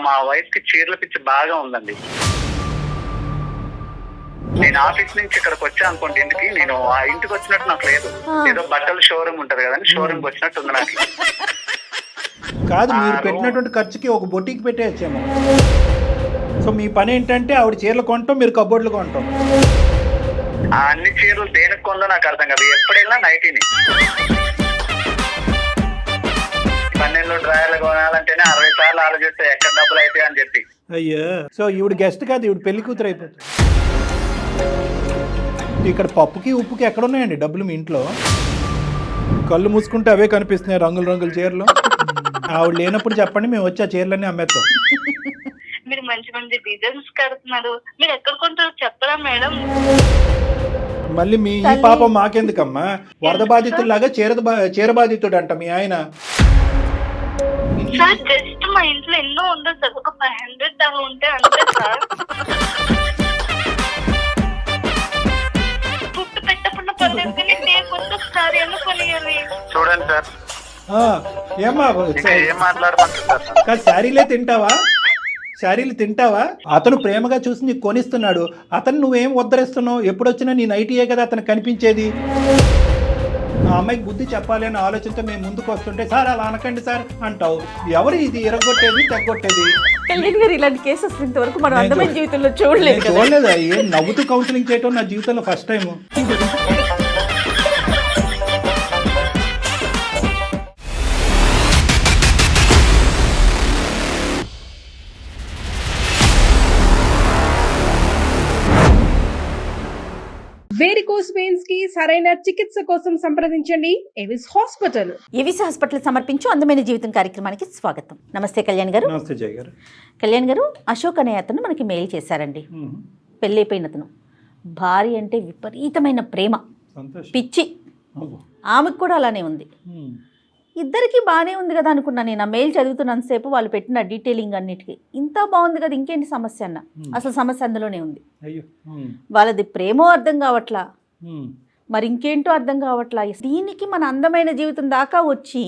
మా వైఫ్ కి చీరల పిచ్చి బాగా ఉందండి. నేను ఆఫీస్ నుంచి ఇక్కడికి వచ్చా అనుకోండి ఇంటికి, నేను ఆ ఇంటికి వచ్చినట్టు నాకు లేదు. ఏదో బట్టల షోరూమ్ ఉంటది కదండి, షోరూమ్ కి వచ్చినట్టు ఉంది నాకు. కాదు, మీరు పెట్టినటువంటి ఖర్చుకి ఒక బొటీకి పెట్టేయచ్చేమో. సో మీ పని ఏంటంటే ఆవిడ చీరలు కొనటం, మీరు కబోర్డులు కొనటం. ఆ అన్ని చీరలు దేనికి కొందో నాకు అర్థం కాదు. ఎప్పుడైనా నైటీని 12 డ్రాయర్లు కొనాలంటేనే 60 సార్లు ఆలోచిస్తే ఎక్కడ డబ్బులు అయితే అని చెప్పి. అయ్యో, సో ఈవిడ గెస్ట్ కాదు, ఈవిడ పెళ్లి కూతురు అయిపోతుంది. ఇక్కడ పప్పుకి ఉప్పుకి ఎక్కడ ఉన్నాయండి డబ్బులు మీ ఇంట్లో? కళ్ళు మూసుకుంటే అవే కనిపిస్తున్నాయి, రంగుల రంగుల చీరలు. ఆవిడ లేనప్పుడు చెప్పండి, మేము వచ్చి ఆ చీరలన్నీ అమ్మేస్తాం. మీరు మంచి మంచి డిజైన్స్ కడుతున్నారు, మీరు ఎక్కడ కొంటారు చెప్పరా మేడం? మళ్ళీ మీ ఈ పాపం మాకెందుకమ్మా? వరద బాధితుల్లాగా చీర బాధితుడు అంట మీ ఆయన. సార్ జస్ట్ మా ఇంట్లో ఎన్నో ఉండదు సార్, ఒక 500 దాకా ఉంటే అంతే సార్. ఫుడ్ పెట్టకుండా పర్లేదు సార్, ఎందుకు కొనియాలి? చూడండి సార్, ఏమ్మా ఏం మాట్లాడమంటారు సార్? కాదు, శారీలు తింటావా? అతను ప్రేమగా చూసి నీకు కొనిస్తున్నాడు, అతను నువ్వేం ఉద్ధరిస్తున్నావు? ఎప్పుడొచ్చినా నీ నైటీయే కదా అతను కనిపించేది. ఆ అమ్మాయికి బుద్ధి చెప్పాలి అనే ఆలోచనతో మేము ముందుకు వస్తుంటే, సార్ అలా అనకండి సార్ అంటావు. ఎవరు ఇది ఎరగొట్టేది, తెగొట్టేది? కళ్యాణ్ గారు, ఇలాంటి కేసెస్ ఇంతవరకు మనం అందమైన జీవితంలో చూడలేదు. ఏం నవ్వుతూ కౌన్సిలింగ్ చేయటం నా జీవితంలో ఫస్ట్ టైం. వేరికోస్ వెయిన్స్ కి సరైన చికిత్స కోసం సంప్రదించండి ఎవిస్ హాస్పిటల్. ఎవిస్ హాస్పిటల్ సమర్పించు అందమైన జీవితం కార్యక్రమానికి స్వాగతం. నమస్తే కళ్యాణ్ గారు. నమస్తే జయ గారు. కళ్యాణ్ గారు, అశోక్ అనే అతను మనకి మెయిల్ చేశారండి. పెళ్ళైపోయిన అతను, భార్య అంటే విపరీతమైన ప్రేమ, పిచ్చి. ఆమెకు కూడా అలానే ఉంది. ఇద్దరికి బాగానే ఉంది కదా అనుకున్నా నేను. ఆ మెయిల్ చదువుతున్నంతసేపు వాళ్ళు పెట్టిన డీటెయిలింగ్ అన్నిటికీ ఇంత బాగుంది కదా, ఇంకేంటి సమస్య అన్న. అసలు సమస్య అందులోనే ఉంది. వాళ్ళది ప్రేమో అర్థం కావట్లా, మరి ఇంకేంటో అర్థం కావట్లా. దీనికి మన అందమైన జీవితం దాకా వచ్చి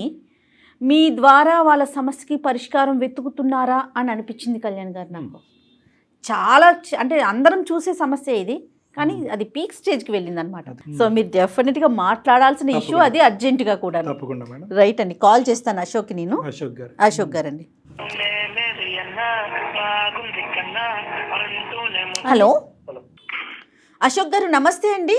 మీ ద్వారా వాళ్ళ సమస్యకి పరిష్కారం వెతుకుతున్నారా అని అనిపించింది కళ్యాణ్ గారు నాకు. చాలా అంటే అందరం చూసే సమస్య ఇది, కానీ అది పీక్ స్టేజ్కి వెళ్ళింది అనమాట. సో మీరు డెఫినెట్గా మాట్లాడాల్సిన ఇష్యూ అది, అర్జెంటుగా కూడా. రైట్ అండి, కాల్ చేస్తాను అశోక్. నేను అశోక్ గారు అండి. హలో అశోక్ గారు, నమస్తే అండి.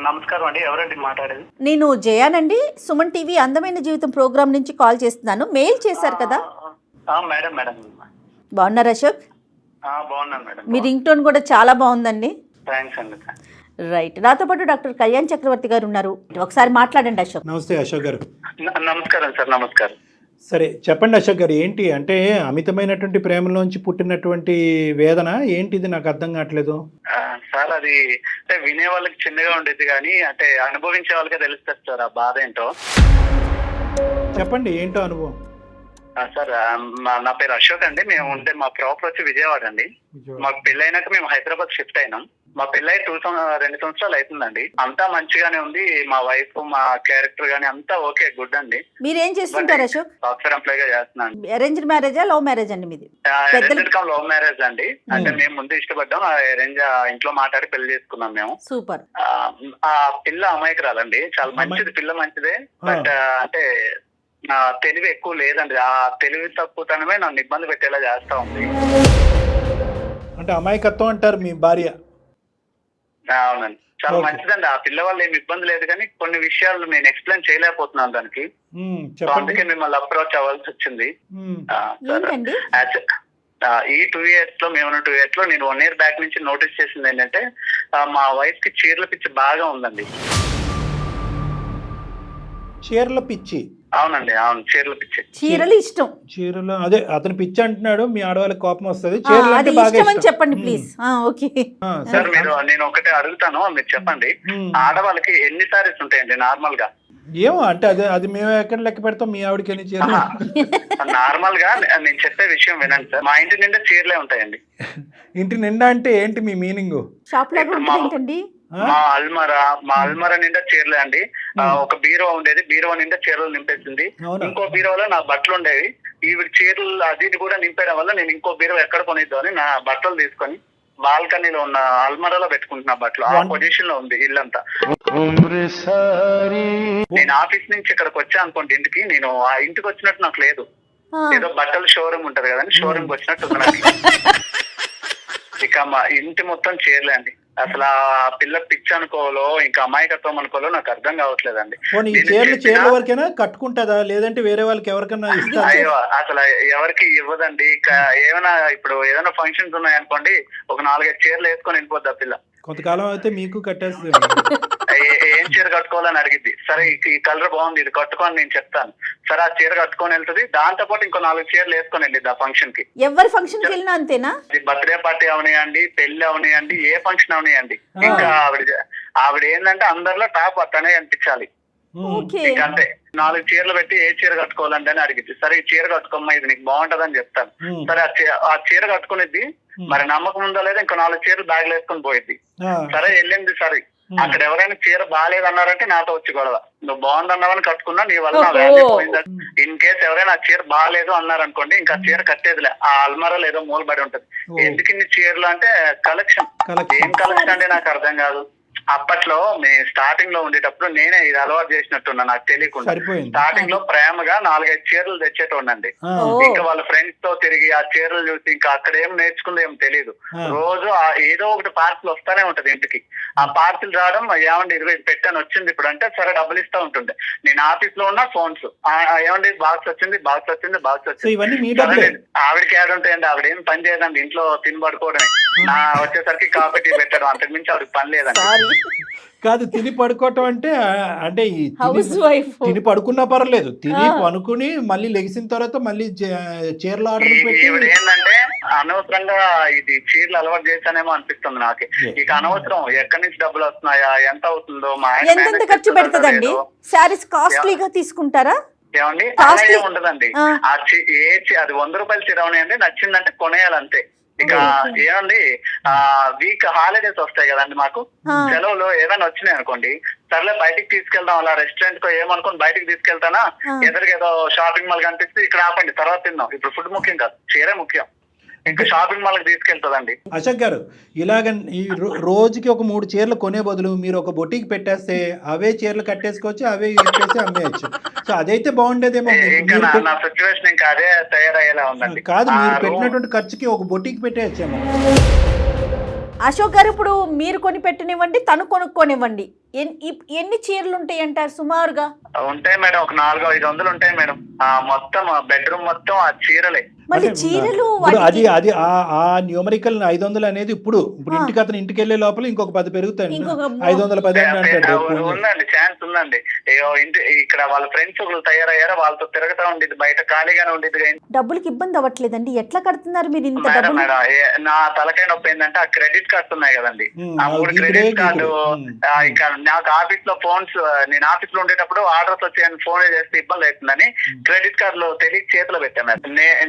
నమస్కారం అండి, ఎవరండి మాట్లాడేది? నేను జయానండి, సుమన్ టీవీ అందమైన జీవితం ప్రోగ్రామ్ నుంచి కాల్ చేస్తున్నాను. మెయిల్ చేశారు కదా. మేడం మేడం బాగున్నారు అశోక్? బాగున్నాను మేడం. మీ రింగ్ టోన్ కూడా చాలా బాగుందండి. థ్యాంక్స్ అండి. రైట్, నాతో పాటు డాక్టర్ కళ్యాణ్ చక్రవర్తి గారు ఉన్నారు, ఒకసారి మాట్లాడండి అశోక్. నమస్తే అశోక్ గారు. నమస్కారం సార్. నమస్కారం. సరే చెప్పండి అశోక్ గారు, ఏంటి అంటే అమితమైనటువంటి ప్రేమలోంచి పుట్టినటువంటి వేదన ఏంటిది? నాకు అర్థం కావట్లేదు సార్. అది అంటే వినే వాళ్ళకి చిన్నగా ఉండేది, కానీ అంటే అనుభవించే వాళ్ళకే తెలుస్తుంది సార్ ఆ బాధ ఏంటో. చెప్పండి, ఏంటో అనుభవం. సార్, నా పేరు అశోక్ అండి. మేము ఉంటే మా ప్రాపర్ వచ్చి విజయవాడ అండి. మాకు పెళ్ళైనాక మేము హైదరాబాద్ షిఫ్ట్ అయినాం. మా పెళ్ళై 2 సంవత్సరాలు అవుతుందండి. అంతా మంచిగానే ఉంది. మా వైఫ్, మా క్యారెక్టర్ గానీ అంతా ఓకే, గుడ్ అండి. మీరేం చేస్తుంటారు అశోక్? సాఫ్ట్వేర్ ఎంప్లాయ్ గా చేస్తున్నాను. అరేంజ్డ్ మ్యారేజా, లవ్ మ్యారేజ్ అండి మీది? లవ్ మ్యారేజ్ అండి. అంటే మేము ముందు ఇష్టపడ్డాం, అరేంజ్ ఇంట్లో మాట్లాడి పెళ్లి చేసుకున్నాం మేము. సూపర్. ఆ పిల్ల అమాయకురాలండి, చాలా మంచిది, పిల్ల మంచిదే. బట్ అంటే తెలివి ఎక్కువ లేదండి. ఆ తెలివి తక్కువతనమే నన్ను ఇబ్బంది పెట్టేలా చేస్తా ఉంది. అంటే అమాయకత్వం అంటారు మీ భార్య? అవునండి, చాలా మంచిదండి. ఆ పిల్ల వల్ల ఏమి ఇబ్బంది లేదు, కానీ కొన్ని విషయాలు నేను ఎక్స్ప్లెయిన్ చేయలేకపోతున్నాను దానికి. అందుకే మిమ్మల్ని అప్రోచ్ అవ్వాల్సి వచ్చింది. ఈ 2 years లో, మేము 2 years లో నేను 1 year బ్యాక్ నుంచి నోటీస్ చేసింది ఏంటంటే, మా వైఫ్ కి చీరల పిచ్చి బాగా ఉందండి. చీరల పిచ్చి? అవునండి, అవును, చీరల పిచ్చి. చీరలు ఇష్టం. చీరలు, అదే అతను పిచ్చి అంటున్నాడు. మీ ఆడవాళ్ళకి కోపం వస్తుంది. చీరలు అంటే బాగా ఇష్టం చెప్పండి ప్లీజ్. ఓకే సార్, నేను ఒకటే అడుగుతాను, మీరు చెప్పండి. ఆడవాళ్ళకి ఎన్ని సారీస్ ఉంటాయండి నార్మల్ గా? ఏమో అంటే అది మేము ఎక్కడ లెక్క పెడతాం, మీ ఆవిడకి ఎన్ని చీరలు? నార్మల్ గా నేను చెప్పే విషయం వినండి సార్. మా ఇంటి నిండా చీరలే ఉంటాయండి. ఇంటి నిండా అంటే ఏంటి మీ మీనింగ్? షాప్ లాగా ఏంటండి? మా అల్మరా నిండా చీరలే అండి. ఒక బీరువా ఉండేది, బీరువా నిండా చీరలు నింపేసింది. ఇంకో బీరువాలో నా బట్టలు ఉండేవి, ఈవిడ చీరలు అది ఇది కూడా నింపేయడం వల్ల నేను ఇంకో బీరువా ఎక్కడ కొనిద్దామని నా బట్టలు తీసుకొని బాల్కనీలో ఉన్న అల్మరాలో పెట్టుకుంటున్నా బట్టలు. ఆ పొజిషన్ లో ఉంది ఇల్లంతా. నేను ఆఫీస్ నుంచి ఇక్కడికి వచ్చా అనుకోండి ఇంటికి, నేను ఆ ఇంటికి వచ్చినట్టు నాకు లేదు. ఏదో బట్టల షోరూమ్ ఉంటది కదండి, షోరూమ్ కి వచ్చినట్టు ఉంది నాకు. ఇక మా ఇంటి మొత్తం చీరలే అండి. అసలు ఆ పిల్ల పిచ్చి అనుకోవాలో ఇంకా అమాయకత్వం అనుకోవాలో నాకు అర్థం కావట్లేదండి. చీరల వరకైనా కట్టుకుంటుందా లేదంటే వేరే వాళ్ళకి ఎవరికైనా ఇస్తా? అయ్యో అసలు ఎవరికి ఇవ్వదండి. ఏమైనా ఇప్పుడు ఏదైనా ఫంక్షన్స్ ఉన్నాయనుకోండి, ఒక 4-5 చీరలు వేసుకొని వెళ్ళిపోద్ది ఆ పిల్ల. కొంతకాలం అయితే మీకు కట్టేస్తుంది. ఏం చీర కట్టుకోవాలని అడిగిద్ది. సరే ఈ కలర్ బాగుంది, ఇది కట్టుకొని నేను చెప్తాను. సరే ఆ చీర కట్టుకొని వెళ్తుంది. దాంతో పాటు ఇంకో 4 చీరలు వేసుకొని వెళ్ళిద్ది ఆ ఫంక్షన్ కి. ఎవరి ఫంక్షన్ కి వెళ్ళినా అంతేనా? బర్త్డే పార్టీ అవనియండి, పెళ్లి అవనియండి, ఏ ఫంక్షన్ అవనియండి, ఇంకా ఆవిడ ఏంటంటే అందరిలో టాప్ తనే అనిపించాలి. ఇంకా అంతే. 4 చీరలు పెట్టి ఏ చీర కట్టుకోవాలంటే అని అడిగిద్ది. సరే ఈ చీర కట్టుకోమ్మా, ఇది నీకు బాగుంటదని చెప్తాను. సరే ఆ చీర కట్టుకునేది. మరి నమ్మకం ఉందో లేదా ఇంకో 4 చీరలు బ్యాగ్ వేసుకొని పోయిద్ది. సరే వెళ్ళింది. సరే అక్కడ ఎవరైనా చీర బాగాలేదన్నారంటే నాతో వచ్చి గొడవ. నువ్వు బాగుందన్నావని కట్టుకున్నా, నీ వల్ల నా వాల్యూ పోయిందా. ఇన్ కేసు ఎవరైనా ఆ చీర బాగాలేదు అన్నారనుకోండి, ఇంకా చీర కట్టేదిలే. ఆ అల్మారాలో ఏదో మూలబడి ఉంటది. ఎందుకు ఇన్ని చీరలు అంటే కలెక్షన్. ఏం కలెక్షన్ అంటే నాకు అర్థం కాదు. అప్పట్లో మేము స్టార్టింగ్ లో ఉండేటప్పుడు నేనే ఇది అలవాటు చేసినట్టున్నా నాకు తెలియకుండా. స్టార్టింగ్ లో ప్రేమగా 4-5 చీరలు తెచ్చేటోండి. ఇంకా వాళ్ళ ఫ్రెండ్స్ తో తిరిగి ఆ చీరలు చూసి ఇంకా అక్కడ ఏం నేర్చుకుందో ఏం తెలియదు. రోజు ఏదో ఒకటి పార్సిల్ వస్తానే ఉంటది ఇంటికి. ఆ పార్సిల్ రావడం, ఏమండి 20 పెట్టాను వచ్చింది ఇప్పుడు అంటే సరే డబ్బులు ఇస్తా ఉంటుండే. నేను ఆఫీస్ లో ఉన్న ఫోన్స్, ఏమండి బాక్స్ వచ్చింది, బాక్స్ వచ్చింది, బాక్స్ వచ్చింది. ఆవిడకి యాడ్ ఉంటాయండి. ఆవిడ ఏం పని చేయదండి, ఇంట్లో తిని పడుకోవడమే. వచ్చేసరికి కాఫీ టీ పెట్టడం, అంతకు మించి ఆవిడకి పని లేదండి. కాదు, తిని పడుకోవటం అంటే అంటే తిని పడుకున్నా పర్లేదు, తిని పనుకుని మళ్ళీ లెగిసిన తర్వాత మళ్ళీ చీరలు ఆర్డర్ పెట్టి. ఏంటంటే అనవసరంగా ఇది చీరలు అలవాటు చేశానేమో అనిపిస్తుంది నాకే. ఇక అనవసరం ఎక్కడి నుంచి డబ్బులు వస్తున్నాయా, ఎంత అవుతుందో, మా ఎంత ఖర్చు పెడుతుందండి? శారీస్ కాస్ట్లీగా తీసుకుంటారా? ఏమండి అలాగే ఉండదండి. అది 100 రూపాయల చీర ఉన్నాయండి, నచ్చిందంటే కొనేయాలంతే. ఇక ఏమండి వీక్ హాలిడేస్ వస్తాయి కదండి మాకు, సెలవులు ఏదైనా వచ్చినాయి అనుకోండి, సర్లే బయటికి తీసుకెళ్దాం, అలా రెస్టారెంట్ కో ఏమనుకోని బయటికి తీసుకెళ్తానా, ఎదురుగా ఏదో షాపింగ్ మాల్ కనిపిస్తే ఇక్కడ ఆపండి తర్వాత తిందాం, ఇప్పుడు ఫుడ్ ముఖ్యం కాదు, చీరే ముఖ్యం. ఇంకా షాపింగ్ మాల్ కి తీసుకెళ్తుందండి. అశోక్ గారు, ఇలాగ ఈ రోజుకి ఒక 3 చీరలు కొనే బదులు మీరు ఒక బొటీకి పెట్టేస్తే అవే చీరలు కట్టేసుకోవచ్చు, అవే ఇచ్చేసి అమ్మేయచ్చు. సో అదైతే బాగుండేదేమో. నా సిచ్యువేషన్ ఇంకా అదే తయారయ్యేలా ఉందండి. కాదు, మీరు పెట్టినటువంటి ఖర్చుకి ఒక బొటీకి పెట్టేయచ్చేమో. అశోక్ గారు, ఇప్పుడు మీరు కొని పెట్టనివ్వండి, తను కొనుక్కోనివ్వండి, ఎన్ని చీరలు ఉంటాయి అంటారు సుమారుగా? ఉంటాయి మేడం, ఒక 400-500 ఉంటాయి మేడం. మొత్తం బెడ్రూమ్ మొత్తం ఆ చీరలే. మళ్ళీ చీరలు అది అది ఆ న్యూమరికల్ 500 అనేది ఇప్పుడు ఇంటికి అతను ఇంటికి వెళ్లే లోపల ఇంకొక 10 పెరుగుతాయి. 510 ఉందండి, ఛాన్స్ ఉందండి. ఇక్కడ వాళ్ళ ఫ్రెండ్స్ ఒకరు తయారయ్యారా, వాళ్ళతో తిరగతా ఉండేది, బయట ఖాళీగానే ఉండేది. డబ్బులకి ఇబ్బంది అవ్వట్లేదండి? ఎట్లా కడుతున్నారు మీరు ఇంత డబ్బులు? మేడం నా తలకాయ నొప్పి ఏంటంటే ఆ క్రెడిట్ కార్డ్స్ ఉన్నాయి కదండి, ఆ 3 క్రెడిట్ కార్డు. ఇక నాకు ఆఫీస్ లో ఫోన్స్, నేను ఆఫీస్ లో ఉండేటప్పుడు ఆర్డర్స్ వచ్చి ఫోన్ చేస్తే ఇబ్బంది అవుతుందని క్రెడిట్ కార్డులు తెలియ చేతిలో పెట్టాను.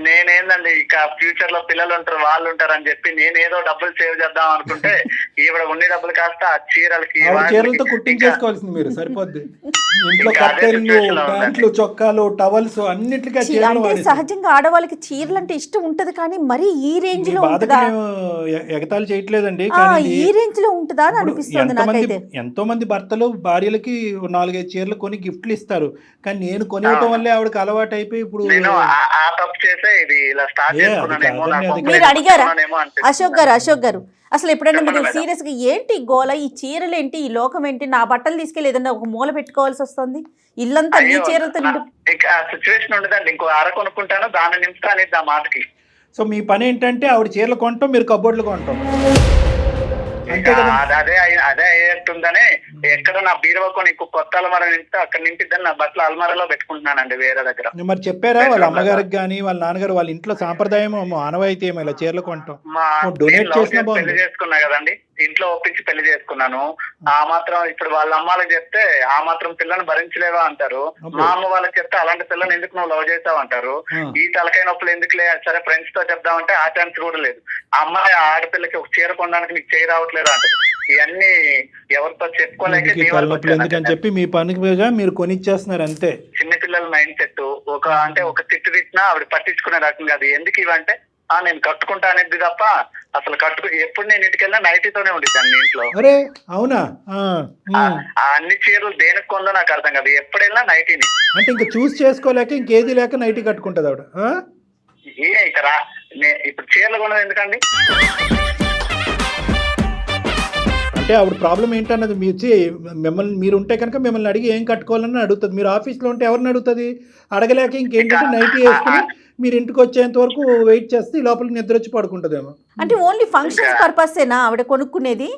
నేనేందండి ఇక ఫ్యూచర్ లో పిల్లలు ఉంటారు, వాళ్ళు ఉంటారు అని చెప్పి నేను ఏదో డబ్బులు సేవ్ చేద్దాం అనుకుంటే ఈవిడ ఉండే డబ్బులు కాస్త ఆ చీరలతో కుట్టించేసుకోవాల్సింది మీరు, సరిపోద్ది. ఇంట్లో కట్టెలు, ప్యాంట్లు, చొక్కాలు, టవల్స్ అన్నిటికీ అంటే సహజంగా ఆడవాళ్ళకి చీరలు అంటే ఇష్టం ఉంటది, కానీ మరి ఈ రేంజ్ లో ఎగతాళి చేయట్లేదండి, ఈ రేంజ్ లో ఉంటుందా అని అనిపిస్తుంది నాకైతే. ఎంతో మంది భర్తలు భార్యలకి 4-5 చీరలు కొని గిఫ్ట్లు ఇస్తారు, కానీ నేను కొనివ్వటం వల్లే ఆవిడకి అలవాటు అయిపోయి ఇప్పుడు మీరు అడిగారా అశోక్ గారు అసలు ఎప్పుడైనా మీరు సీరియస్ గా ఏంటి గోల, ఈ చీరలు ఏంటి, ఈ లోకం ఏంటి, నా బట్టలు తీసుకెళ్ళి ఏదన్నా ఒక మూల పెట్టుకోవాల్సి వస్తుంది, ఇల్లంతా నీ చీరలతో సిచ్యువేషన్ ఉండదండి. ఇంకో అర కొనుక్కుంటాను, దాన్ని నింపుతాను ఆ మాటకి. సో మీ పని ఏంటంటే ఆవిడ చీరలు కొంటాం, మీరు కబోర్డులు కొంటాం. అదే అయ్యేట్టుందని ఎక్కడ నా బీరువా కొని ఇంకో కొత్త అల్మారా నింపితే అక్కడ నింపిద్దని నా బట్టలు అల్మారాలో పెట్టుకుంటున్నానండి వేరే దగ్గర. మరి చెప్పారా వాళ్ళ అమ్మగారికి కానీ వాళ్ళ నాన్నగారు, వాళ్ళ ఇంట్లో సాంప్రదాయం ఆనవాయితీ ఏమో ఇలా చీరలు కొంటాం? డొనేట్ చేసిన పెళ్లి చేసుకున్నా కదండి, ఇంట్లో ఒప్పించి పెళ్లి చేసుకున్నాను. ఆ మాత్రం ఇప్పుడు వాళ్ళ అమ్మాలకు చెప్తే ఆ మాత్రం పిల్లని భరించలేవా అంటారు, మా అమ్మ వాళ్ళకి చెప్తే అలాంటి పిల్లని ఎందుకు నువ్వు లవ్ చేసావు అంటారు. ఈ తలకాయ నొప్పులు ఎందుకులే, సరే ఫ్రెండ్స్ తో చెప్దామంటే ఆ ఛాన్స్ కూడా లేదు. అమ్మాయి ఆడపిల్లకి ఒక చీర కొనడానికి నీకు చేయి రావట్లేదు అంటారు. ఇవన్నీ ఎవరితో చెప్పుకోలేక ఎందుకు ఈ మీ వరకు తలనొప్పులు ఎందుకని వచ్చాను. చెప్పి మీ పనిగా మీరు కొనిచ్చేస్తున్నారు అంతే. చిన్నపిల్లల మైండ్ సెట్ ఒక తిట్టు తిట్టినా ఆవిడ పట్టించుకునే రకం కాదు. ఎందుకు ఇవంటే నేను కట్టుకుంటా అనేది తప్ప అసలు ఎప్పుడు నేను ఇంటికెళ్ళినా నైటీతోనే ఉండిద్దాన్ని ఇంట్లో. అరే అవునా? ఆ అన్ని చీరలు దేనికి కొందో నాకు అర్థం కాదు. ఎప్పుడైనా నైటీని అంటే ఇంకా చూస్ చేసుకోలేక ఇంకేది లేక నైటీ కట్టుకుంటుంది ఆవిడ. ఇక్కడ ఇప్పుడు చీరలు కొనదు ఎందుకండి? అంటే ఆవిడ ప్రాబ్లం ఏంటన్నది మీరు ఉంటే కనుక మిమ్మల్ని అడిగి ఏం కట్టుకోవాలని అడుగుతుంది. మీరు ఆఫీస్లో ఉంటే ఎవరిని అడుగుతుంది? అడగలేక ఇంకేంటంటే నైటీ వేసుకుని మీరు ఇంటికి వచ్చేంత వరకు వెయిట్ చేస్తే ఈ లోపలికి నిద్ర వచ్చి పడుకుంటుందేమో. అంటే ఓన్లీ ఫంక్షన్స్ పర్పసేనా ఆవిడ కొనుక్కునేది?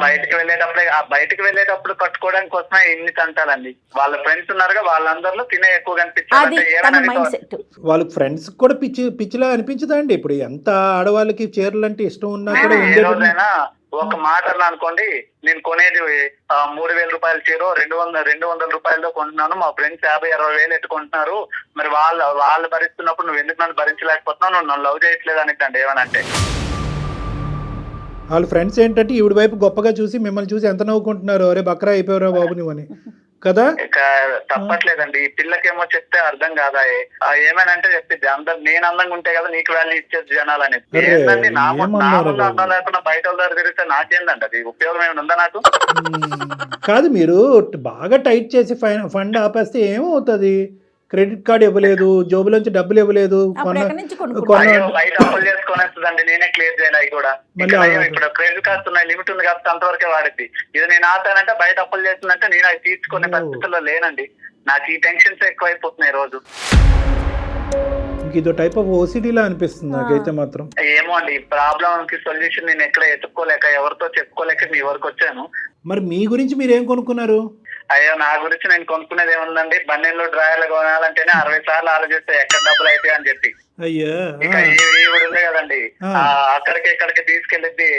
బయటకు వెళ్ళేటప్పుడు కట్టుకోవడానికి కోసమే ఇన్ని తంటాలండి. వాళ్ళ ఫ్రెండ్స్ ఉన్నారుగా, వాళ్ళందరిలో తినే ఎక్కువ అది తన మైండ్ సెట్. వాళ్ళకి ఫ్రెండ్స్ కూడా పిచ్చిలా అనిపించదా అండి? ఇప్పుడు ఎంత ఆడవాళ్ళకి చీరలు అంటే ఇష్టం ఉన్నా కూడా రోజైనా ఒక మాట అనుకోండి, నేను కొనేది 3,000 రూపాయల చీర 200 రూపాయలతో కొంటున్నాను, మా ఫ్రెండ్స్ 50-60 వేలు ఎట్టుకుంటున్నారు, మరి వాళ్ళు భరిస్తున్నప్పుడు నువ్వు ఎందుకు నన్ను భరించలేకపోతున్నావు, నువ్వు నన్ను లవ్ చేయట్లేదు అనిద్దండి ఏమనంటే. వాళ్ళ ఫ్రెండ్స్ ఏంటంటే ఈవిడ వైపు గొప్పగా చూసి మిమ్మల్ని చూసి ఎంత నవ్వుకుంటున్నారు, అరే బక్రా అయిపోయారా బాబు నువ్వని కదా. తప్పట్లేదండి. ఈ పిల్లకేమో చెప్తే అర్థం కాదా, ఏమేనంటే చెప్పిద్ది నేను అందంగా ఉంటే కదా నీకు వాల్యూ ఇచ్చేది జనాలు అనేది. ఏంటండి నా ముందు అందం లేకుండా బయట వాళ్ళ దగ్గర తిరిగితే నాకేందండి అది ఉపయోగం ఏమైనా ఉందా నాకు? కాదు, మీరు బాగా టైట్ చేసి ఫండ్ ఆపేస్తే ఏమవుతుంది? క్రెడిట్ కార్డు ఇవ్వలేదు, జోబులోంచి డబ్బులు ఇవ్వలేదు, బయట అప్పులు చేసుకునేస్తుందండి. నేనే క్లియర్ చేయాలి అవి కూడా. ఇప్పుడు క్రెడిట్ కార్డ్స్ ఉన్నాయి, లిమిట్ ఉంది కాబట్టి అంతవరకే వాడిద్ది. ఇది నేను ఆపానంటే బయట అప్పులు చేస్తుందంటే నేను అవి తీసుకునే పరిస్థితుల్లో లేనండి. నాకు ఈ టెన్షన్స్ ఎక్కువైపోతున్నాయి రోజు. ఇదో టైప్ ఆఫ్ ఓసిడీలా అనిపిస్తుంది నాకైతే మాత్రం. ఏమో అండి, ఈ ప్రాబ్లం కి సొల్యూషన్ నేను ఎక్కడ ఎత్తుక్కోలేక ఎవరితో చెప్పుకోలేక మీ వరకు వచ్చాను. మరి మీ గురించి మీరు ఏం కొనుక్కున్నారు? అయ్యో నా గురించి నేను కొనుక్కునేది ఏముందండి, బన్నెల్లో డ్రాయర్లు కొనాలంటేనే 60 సార్లు ఆలోచిస్తే ఎక్కడ డబ్బులు అయితే అని చెప్పి. అయ్యా ఇక ఈవిడ ఉంది కదండి, అక్కడికి ఇక్కడికి తీసుకెళ్ళిద్ది.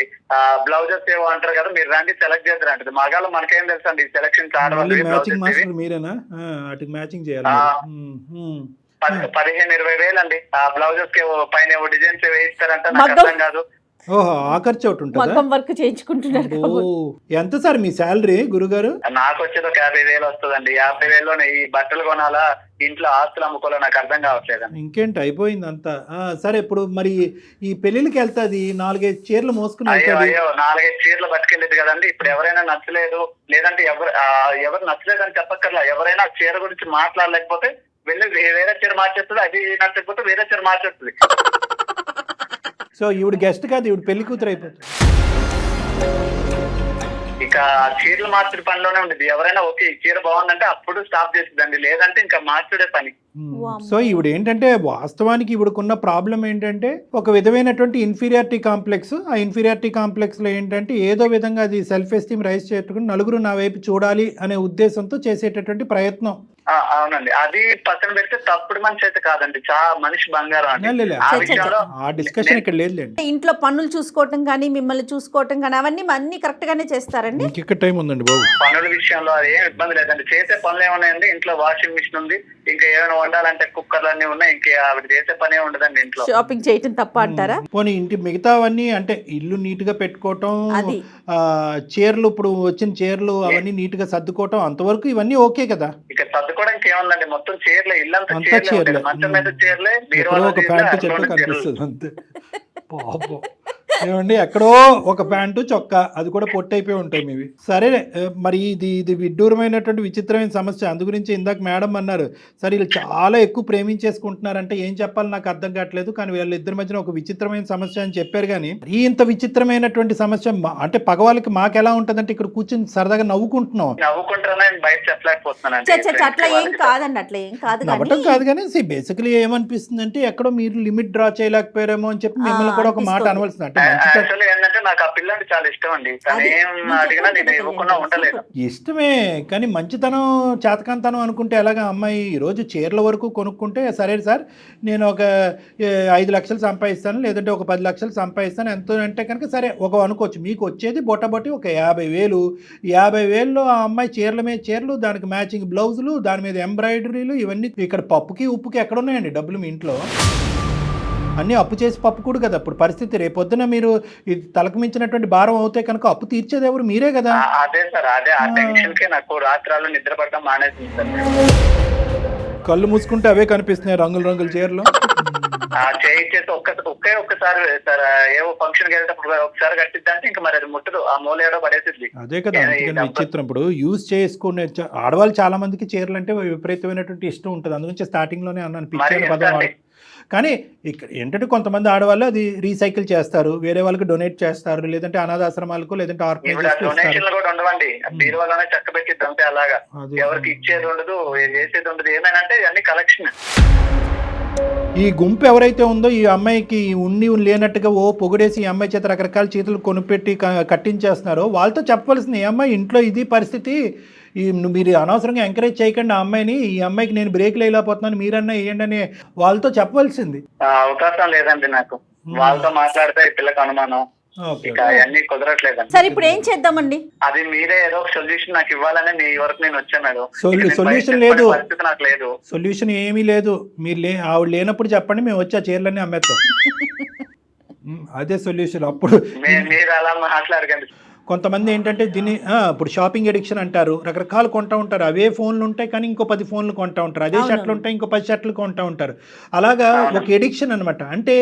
బ్లౌజెస్ ఏవో అంటారు కదా, మీరు రండి సెలెక్ట్ చేద్దరు అంటది. మగాళ్ళు మనకేం తెలుసు అండి సెలక్షన్ మీరేనా మ్యాచింగ్ చేయాలి? 15-20 వేలు అండి ఆ బ్లౌజెస్ కి పైన డిజైన్స్ వేయిస్తారంట, నాకు అర్థం కాదు. ఓహో, ఆ ఖర్చు ఒకటి ఉంటుంది. వర్క్ చేయించుకుంటున్నారు. ఎంత సార్ మీ శాలరీ గురుగారు? నాకు వచ్చేది ఒక 50,000 వస్తుందండి. 50,000 ఈ బట్టలు కొనాలా, ఇంట్లో ఆస్తులు అమ్ముకోవాలో నాకు అర్థం కావట్లేదు. ఇంకేంటి, అయిపోయింది అంతా. సరే, ఇప్పుడు మరి ఈ పెళ్లికి వెళ్తాది 4-5 చీరలు మోసుకుని. అయ్యో 4-5 చీరలు పట్టుకెళ్ళేది కదండి. ఇప్పుడు ఎవరైనా నచ్చలేదు, లేదంటే ఎవరు నచ్చలేదు అని చెప్పక్కర్లా, ఎవరైనా చీర గురించి మాట్లాడలేకపోతే వెళ్ళి వేరే చీర మార్చేస్తుంది, అది నచ్చకపోతే వేరే చీర మార్చేస్తుంది. సో ఈవిడ గెస్ట్ కాదు, ఈవిడ పెళ్లి కూతురు అయిపోతుంది. ఇక చీరలు మార్చుడు పనిలోనే ఉండేది. ఎవరైనా ఓకే చీర బాగుందంటే అప్పుడు స్టాప్ చేస్తుందండి, లేదంటే ఇంకా మార్చుడే పని. సో ఈవిడ ఏంటంటే వాస్తవానికి ఈవిడకున్న ప్రాబ్లం ఏంటంటే ఒక విధమైనటువంటి ఇన్ఫీరియారిటీ కాంప్లెక్స్. ఆ ఇన్ఫీరియారిటీ కాంప్లెక్స్ లో ఏంటంటే ఏదో విధంగా అది సెల్ఫ్ ఎస్టీమ్ రైజ్ చేసుకుని నలుగురు నా వైపు చూడాలి అనే ఉద్దేశంతో చేసేటటువంటి ప్రయత్నం. అవునండి, అది పక్కన పెడితే తప్పుడు మనిషి అయితే కాదండి, చాలా మనిషి బంగారం అండి. ఆ డిస్కషన్ ఇక్కడ లేదు. ఇంట్లో పనులు చూసుకోవటం కానీ మిమ్మల్ని చూసుకోవటం కానీ అవన్నీ అన్ని కరెక్ట్ గానే చేస్తారండి. ఇంకెక్కడ టైం ఉందండి బాబు? పనుల విషయంలో అది ఏం ఇబ్బంది లేదండి. చేసే పనులు ఏమున్నాయండి, ఇంట్లో వాషింగ్ మిషన్ ఉంది, ఇంకా ఏమైనా వండాలంటే కుక్కర్లు అన్ని ఉన్నాయి, ఇంకా ఆవిడ చేసే పనే ఉండదండి ఇంట్లో. షాపింగ్ చేయటం తప్ప అంటారా? పోనీ ఇంటి మిగతావన్నీ అంటే ఇల్లు నీట్ గా పెట్టుకోవటం, చీరలు ఇప్పుడు వచ్చిన చీరలు అవన్నీ నీట్ గా సర్దుకోవటం, అంతవరకు ఇవన్నీ ఓకే కదా? ఇక సర్దుకోవడానికి ఏముందండి, మొత్తం చీరలే, ఇల్లంతా చీరలే, మంచం మీద చీరలే, ఒక ప్యాంటు చెట్టు కనిపిస్తుంది అంతే. పాపం ఏమండి, ఎక్కడో ఒక ప్యాంటు చొక్కా, అది కూడా పొట్టయిపోయి ఉంటాయి మీవి. సరే, మరి ఇది విడ్డూరమైనటువంటి విచిత్రమైన సమస్య. అందు గురించి ఇందాక మేడం అన్నారు, సరే వీళ్ళు చాలా ఎక్కువ ప్రేమించేసుకుంటున్నారంటే ఏం చెప్పాలి నాకు అర్థం కావట్లేదు, కానీ వీళ్ళిద్దరి మధ్యన ఒక విచిత్రమైన సమస్య అని చెప్పారు. కానీ ఇంత విచిత్రమైనటువంటి సమస్య అంటే పగవాళ్ళకి మాకు ఎలా ఉంటుందంటే ఇక్కడ కూర్చొని సరదాగా నవ్వుకుంటున్నాం. బయట చెప్పలేకపోతున్నాను. అట్లా ఏం కాదండి, అట్లా ఏం కాదు, నవ్వటం కాదు. కానీ బేసికలీ ఏమనిపిస్తుంది అంటే ఎక్కడో మీరు లిమిట్ డ్రా చేయలేకపోయారేమో అని చెప్పి మిమ్మల్ని కూడా ఒక మాట అనవలసింది. అంటే ఏంటంటే నాకు ఆ పిల్లంటే చాలా ఇష్టం అండి, ఏం అడిగినా నేను ఇవ్వకుండా ఉండలేదు. ఇష్టమే, కానీ మంచితనం చేతకాంతనం అనుకుంటే ఎలాగా? అమ్మాయి ఈరోజు చీరల వరకు కొనుక్కుంటే సరే సార్ నేను ఒక 5 లక్షలు సంపాదిస్తాను, లేదంటే ఒక 10 లక్షలు సంపాదిస్తాను, ఎంతో అంటే కనుక సరే ఒక అనుకోవచ్చు. మీకు వచ్చేది బొట్టబొట్టి ఒక 50,000. 50,000లో ఆ అమ్మాయి చీరల మీద చీరలు, దానికి మ్యాచింగ్ బ్లౌజులు, దాని మీద ఎంబ్రాయిడరీలు, ఇవన్నీ ఇక్కడ పప్పుకి ఉప్పుకి ఎక్కడ ఉన్నాయండి డబ్బులు మీ ఇంట్లో? అన్నీ అప్పు చేసి పప్పుకూడు కదా ఇప్పుడు పరిస్థితి. రేపొద్దున మీరు ఇది తలకు మించినటువంటి భారం అవుతే కనుక అప్పు తీర్చేది ఎవరు? మీరే కదా. అదే సార్, అదే ఆ టెన్షన్ కి నాకు రాత్రాలు నిద్ర పడడం మానేసింది సార్. కళ్ళు మూసుకుంటే అవే కనిపిస్తున్నాయి, రంగుల రంగుల చీరలు. చేయించేసి ఒక్కసారి సార్ ఏవో ఫంక్షన్ కి వెళ్ళేటప్పుడు ఒకసారి కట్టిద్దంటే ఇంకా మరి అది ముట్టదు, ఆ మూలేడో పడేసిద్ది. అదే కదా, అందుకని విచిత్రం. ఇప్పుడు యూజ్ చేసుకునే ఆడవాళ్ళు చాలా మందికి చీరలు అంటే విపరీతమైనటువంటి ఇష్టం ఉంటుంది. అందుగురించి స్టార్టింగ్ లోనే అన్నాను పిచ్చి పదం. కానీ ఇక్కడ ఏంటంటే కొంతమంది ఆడవాళ్ళు అది రీసైకిల్ చేస్తారు, వేరే వాళ్ళకి డొనేట్ చేస్తారు, లేదంటే అనాథాశ్రమాలకు లేదంటే డొనేషన్లు కూడా ఉండవండి. బీరువాలోనే చక్క పెట్టిద్ది అంతే. అలాగా ఎవరికి ఇచ్చేది ఉండదు, చేసేది ఉండదు. ఏమైనా అంటే ఇవన్నీ కలెక్షన్. ఈ గుంపు ఎవరైతే ఉందో ఈ అమ్మాయికి ఉండి లేనట్టుగా పొగిడేసి ఈ అమ్మాయి చేత రకరకాల చేతులు కొనిపెట్టి కట్టించేస్తున్నారో వాళ్ళతో చెప్పవలసింది, ఈ అమ్మాయి ఇంట్లో ఇది పరిస్థితి, మీరు అనవసరంగా ఎంకరేజ్ చేయకండి ఆ అమ్మాయిని, ఈ అమ్మాయికి నేను బ్రేక్లు వేయలేకపోతున్నాను, మీరన్నా వేయండి అని వాళ్ళతో చెప్పవలసింది. అవకాశం లేదండి నాకు. వాళ్ళతో మాట్లాడితే ఈ పిల్లకి అనుమానం, అన్ని కుదరట్లేదండి. సరే ఇప్పుడు ఏం చేద్దామండి? అది మీరే ఏదో ఒక సొల్యూషన్ నాకు ఇవ్వాలని మీ వరకు నేను వచ్చాను. సొల్యూషన్ లేదు, నాకు లేదు సొల్యూషన్ ఏమీ లేదు. మీరు ఆవిడ లేనప్పుడు చెప్పండి, మేము వచ్చి ఆ చీరలన్నీ అమ్మేస్తాం. అదే సొల్యూషన్. అప్పుడు మీరు అలా మాట్లాడకండి. కొంతమంది ఏంటంటే దీన్ని ఇప్పుడు షాపింగ్ ఎడిక్షన్ అంటారు, రకరకాలు కొంటూ ఉంటారు. అవే ఫోన్లు ఉంటాయి కానీ ఇంకో 10 ఫోన్లు కొంటూ ఉంటారు, అదే షర్ట్లు ఉంటాయి ఇంకో 10 షర్ట్లు కొంటూ ఉంటారు. అలాగా ఒక ఎడిక్షన్ అనమాట. అంటే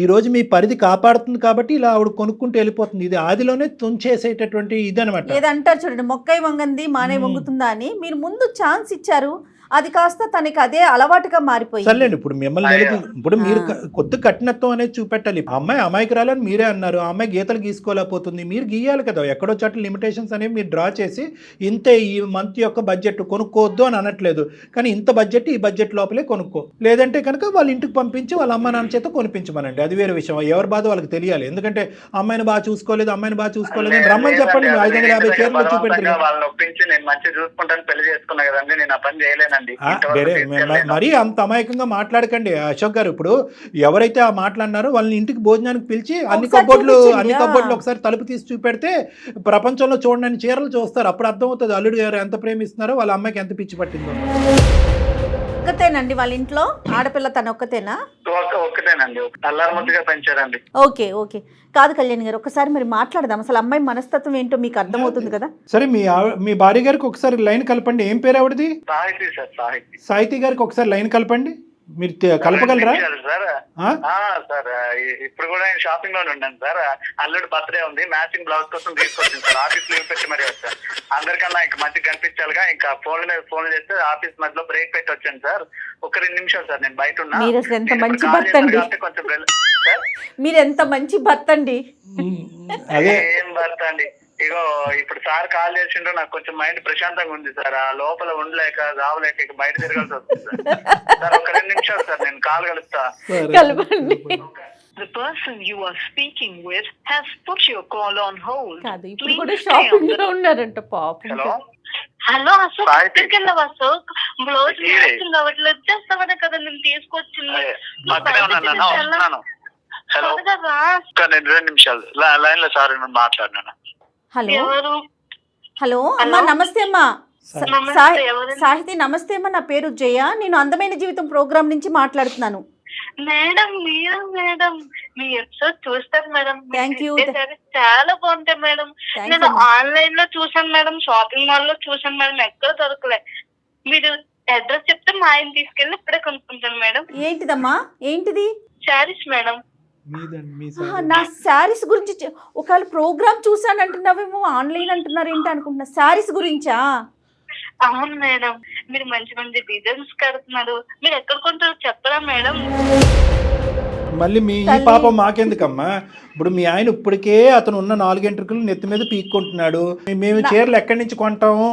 ఈరోజు మీ పరిధి కాపాడుతుంది కాబట్టి ఇలా ఆవిడ కొనుక్కుంటూ వెళ్ళిపోతుంది. ఇది ఆదిలోనే తుంచేసేటటువంటి ఇది అనమాట. ఏదంటారు చూడండి, మొక్కై వంగంది మానే వంగుతుందా అని. మీరు ముందు ఛాన్స్ ఇచ్చారు, అది కాస్త తనకి అదే అలవాటుగా మారిపోయింది. సర్లేండి, ఇప్పుడు మిమ్మల్ని ఇప్పుడు మీరు కొద్ది కఠినత్వం అనేది చూపెట్టాలి. అమ్మాయి అమాయకురాలని మీరే అన్నారు, ఆ అమ్మాయి గీతలు గీసుకోలేకపోతుంది, మీరు గీయాలి కదా. ఎక్కడో చోట లిమిటేషన్స్ అనేవి మీరు డ్రా చేసి ఇంతే ఈ మంత్ యొక్క బడ్జెట్ కొనుక్కోవద్దు అని అనట్లేదు, కానీ ఇంత బడ్జెట్ ఈ బడ్జెట్ లోపలే కొనుక్కో, లేదంటే కనుక వాళ్ళ ఇంటికి పంపించి వాళ్ళ అమ్మ నాన్న చేత కొనిపించమనండి. అది వేరే విషయం. ఎవరి బాధ వాళ్ళకి తెలియాలి. ఎందుకంటే అమ్మాయిని బాగా చూసుకోలేదు అని రమ్మని చెప్పండి. 550 చీరలు చూపెడతారు. మరీ అంత అమాయకంగా మాట్లాడకండి అశోక్ గారు. ఇప్పుడు ఎవరైతే ఆ మాట్లాడినారో వాళ్ళని ఇంటికి భోజనానికి పిలిచి అన్ని కబోర్డులు ఒకసారి తలుపు తీసి చూపెడితే ప్రపంచంలో చూడని చీరలు చూస్తారు. అప్పుడు అర్థమవుతుంది అల్లుడు గారు ఎంత ప్రేమిస్తున్నారో, వాళ్ళ అమ్మాయికి ఎంత పిచ్చి పట్టిందో. ఒక్కతేనండి వాళ్ళ ఇంట్లో ఆడపిల్ల, తన ఒక్కతేనా? ఒక్కతేనండి, అల్లారముద్దుగా పెంచారండి. Okay okay. కాదు కళ్యాణ్ గారు, ఒకసారి మరి మాట్లాడదాం. అసలు అమ్మాయి మనస్తత్వం ఏంటో మీకు అర్థమవుతుంది కదా. సరే, మీ భార్య గారికి ఒకసారి లైన్ కలపండి. ఏం పేరు ఆవిడది? సాహితి గారికి ఒకసారి లైన్ కలపండి. మీరు కలపగలరా? సార్ ఇప్పుడు కూడా నేను షాపింగ్ లోనే ఉన్నాను సార్. అల్లుడు బర్త్డే ఉంది, మ్యాచింగ్ బ్లౌజ్ కోసం తీసుకొచ్చింది సార్. ఆఫీస్ లీవ్ పెట్టి మరీ వచ్చాను. అందరికన్నా ఇంకా మంచిగా కనిపించాలిగా, ఇంకా ఫోన్ మీద ఫోన్ చేస్తే ఆఫీస్ మధ్యలో బ్రేక్ పెట్టి వచ్చాను సార్. ఒక 2 నిమిషాలు సార్, నేను బయట ఉన్నా. మీరు ఎంత మంచి భర్త అండి, మీరు ఎంత మంచి భర్త అండి. ఏం భర్త అండి. ఇగో ఇప్పుడు సార్ కాల్ చేసిండ్రు, నాకు కొంచెం మైండ్ ప్రశాంతంగా ఉంది సార్. ఆ లోపల ఉండలేక రావలేక ఇక బయట తిరగాల్సి వస్తుంది సార్. ఒక 2 నిమిషాలు సార్, నేను కాల్ కలుస్తా. కలపండి. The person you are speaking with has put your call on hold. కాదు, ఇప్పుడు కూడా షాపింగ్ లో ఉన్నారంట పాపం. హలో అశోక్, ఎక్కడికి వెళ్ళావు అశోక్? బ్లౌజ్ మ్యాచింగ్ అవ్వట్లేదు, వచ్చేస్తావనే కదా నేను తీసుకొచ్చింది. హలో, 2 నిమిషాలు లైన్ లో సార్ మాట్లాడినాను. హలో హలో అమ్మా, నమస్తే అమ్మా. సాహితి నమస్తే అమ్మా, నా పేరు జయ, నేను అందమైన జీవితం ప్రోగ్రామ్ నుంచి మాట్లాడుతున్నాను. మేడం మీరు మేడం మీ ఎపిసోడ్ చూస్తాను మేడం. Thank you. చాలా బాగుంటాయి మేడం. నేను ఆన్లైన్ లో చూసాను మేడం, షాపింగ్ మాల్ లో చూసాను మేడం, ఎక్కడ దొరకలే. మీరు అడ్రస్ చెప్తే మా ఆయన తీసుకెళ్ళి ఇప్పుడే కొనుక్కుంటాను మేడం. ఏంటిదమ్మా, ఏంటిది? శారీస్ మేడం. నా శారీస్ గురించి ఒకవేళ ప్రోగ్రామ్ చూసాను అంటున్నావేమో, ఆన్లైన్ అంటున్నారు ఏంటి అనుకుంటున్నా. శారీస్ గురించా? అవును మేడం, మీరు మంచి మంచి డిజైన్స్ కడుతున్నారు. మీరు ఎక్కడ కొంటారో చెప్పరా మేడం? మళ్ళీ మీ ఈ పాపం మాకెందుకమ్మా? ఇప్పుడు మీ ఆయన ఇప్పటికే అతను ఉన్న 4 ఎంట్రుకలు నెత్తి మీద పీక్కుంటున్నాడు. మేము చీరలు ఎక్కడి నుంచి కొంటాము,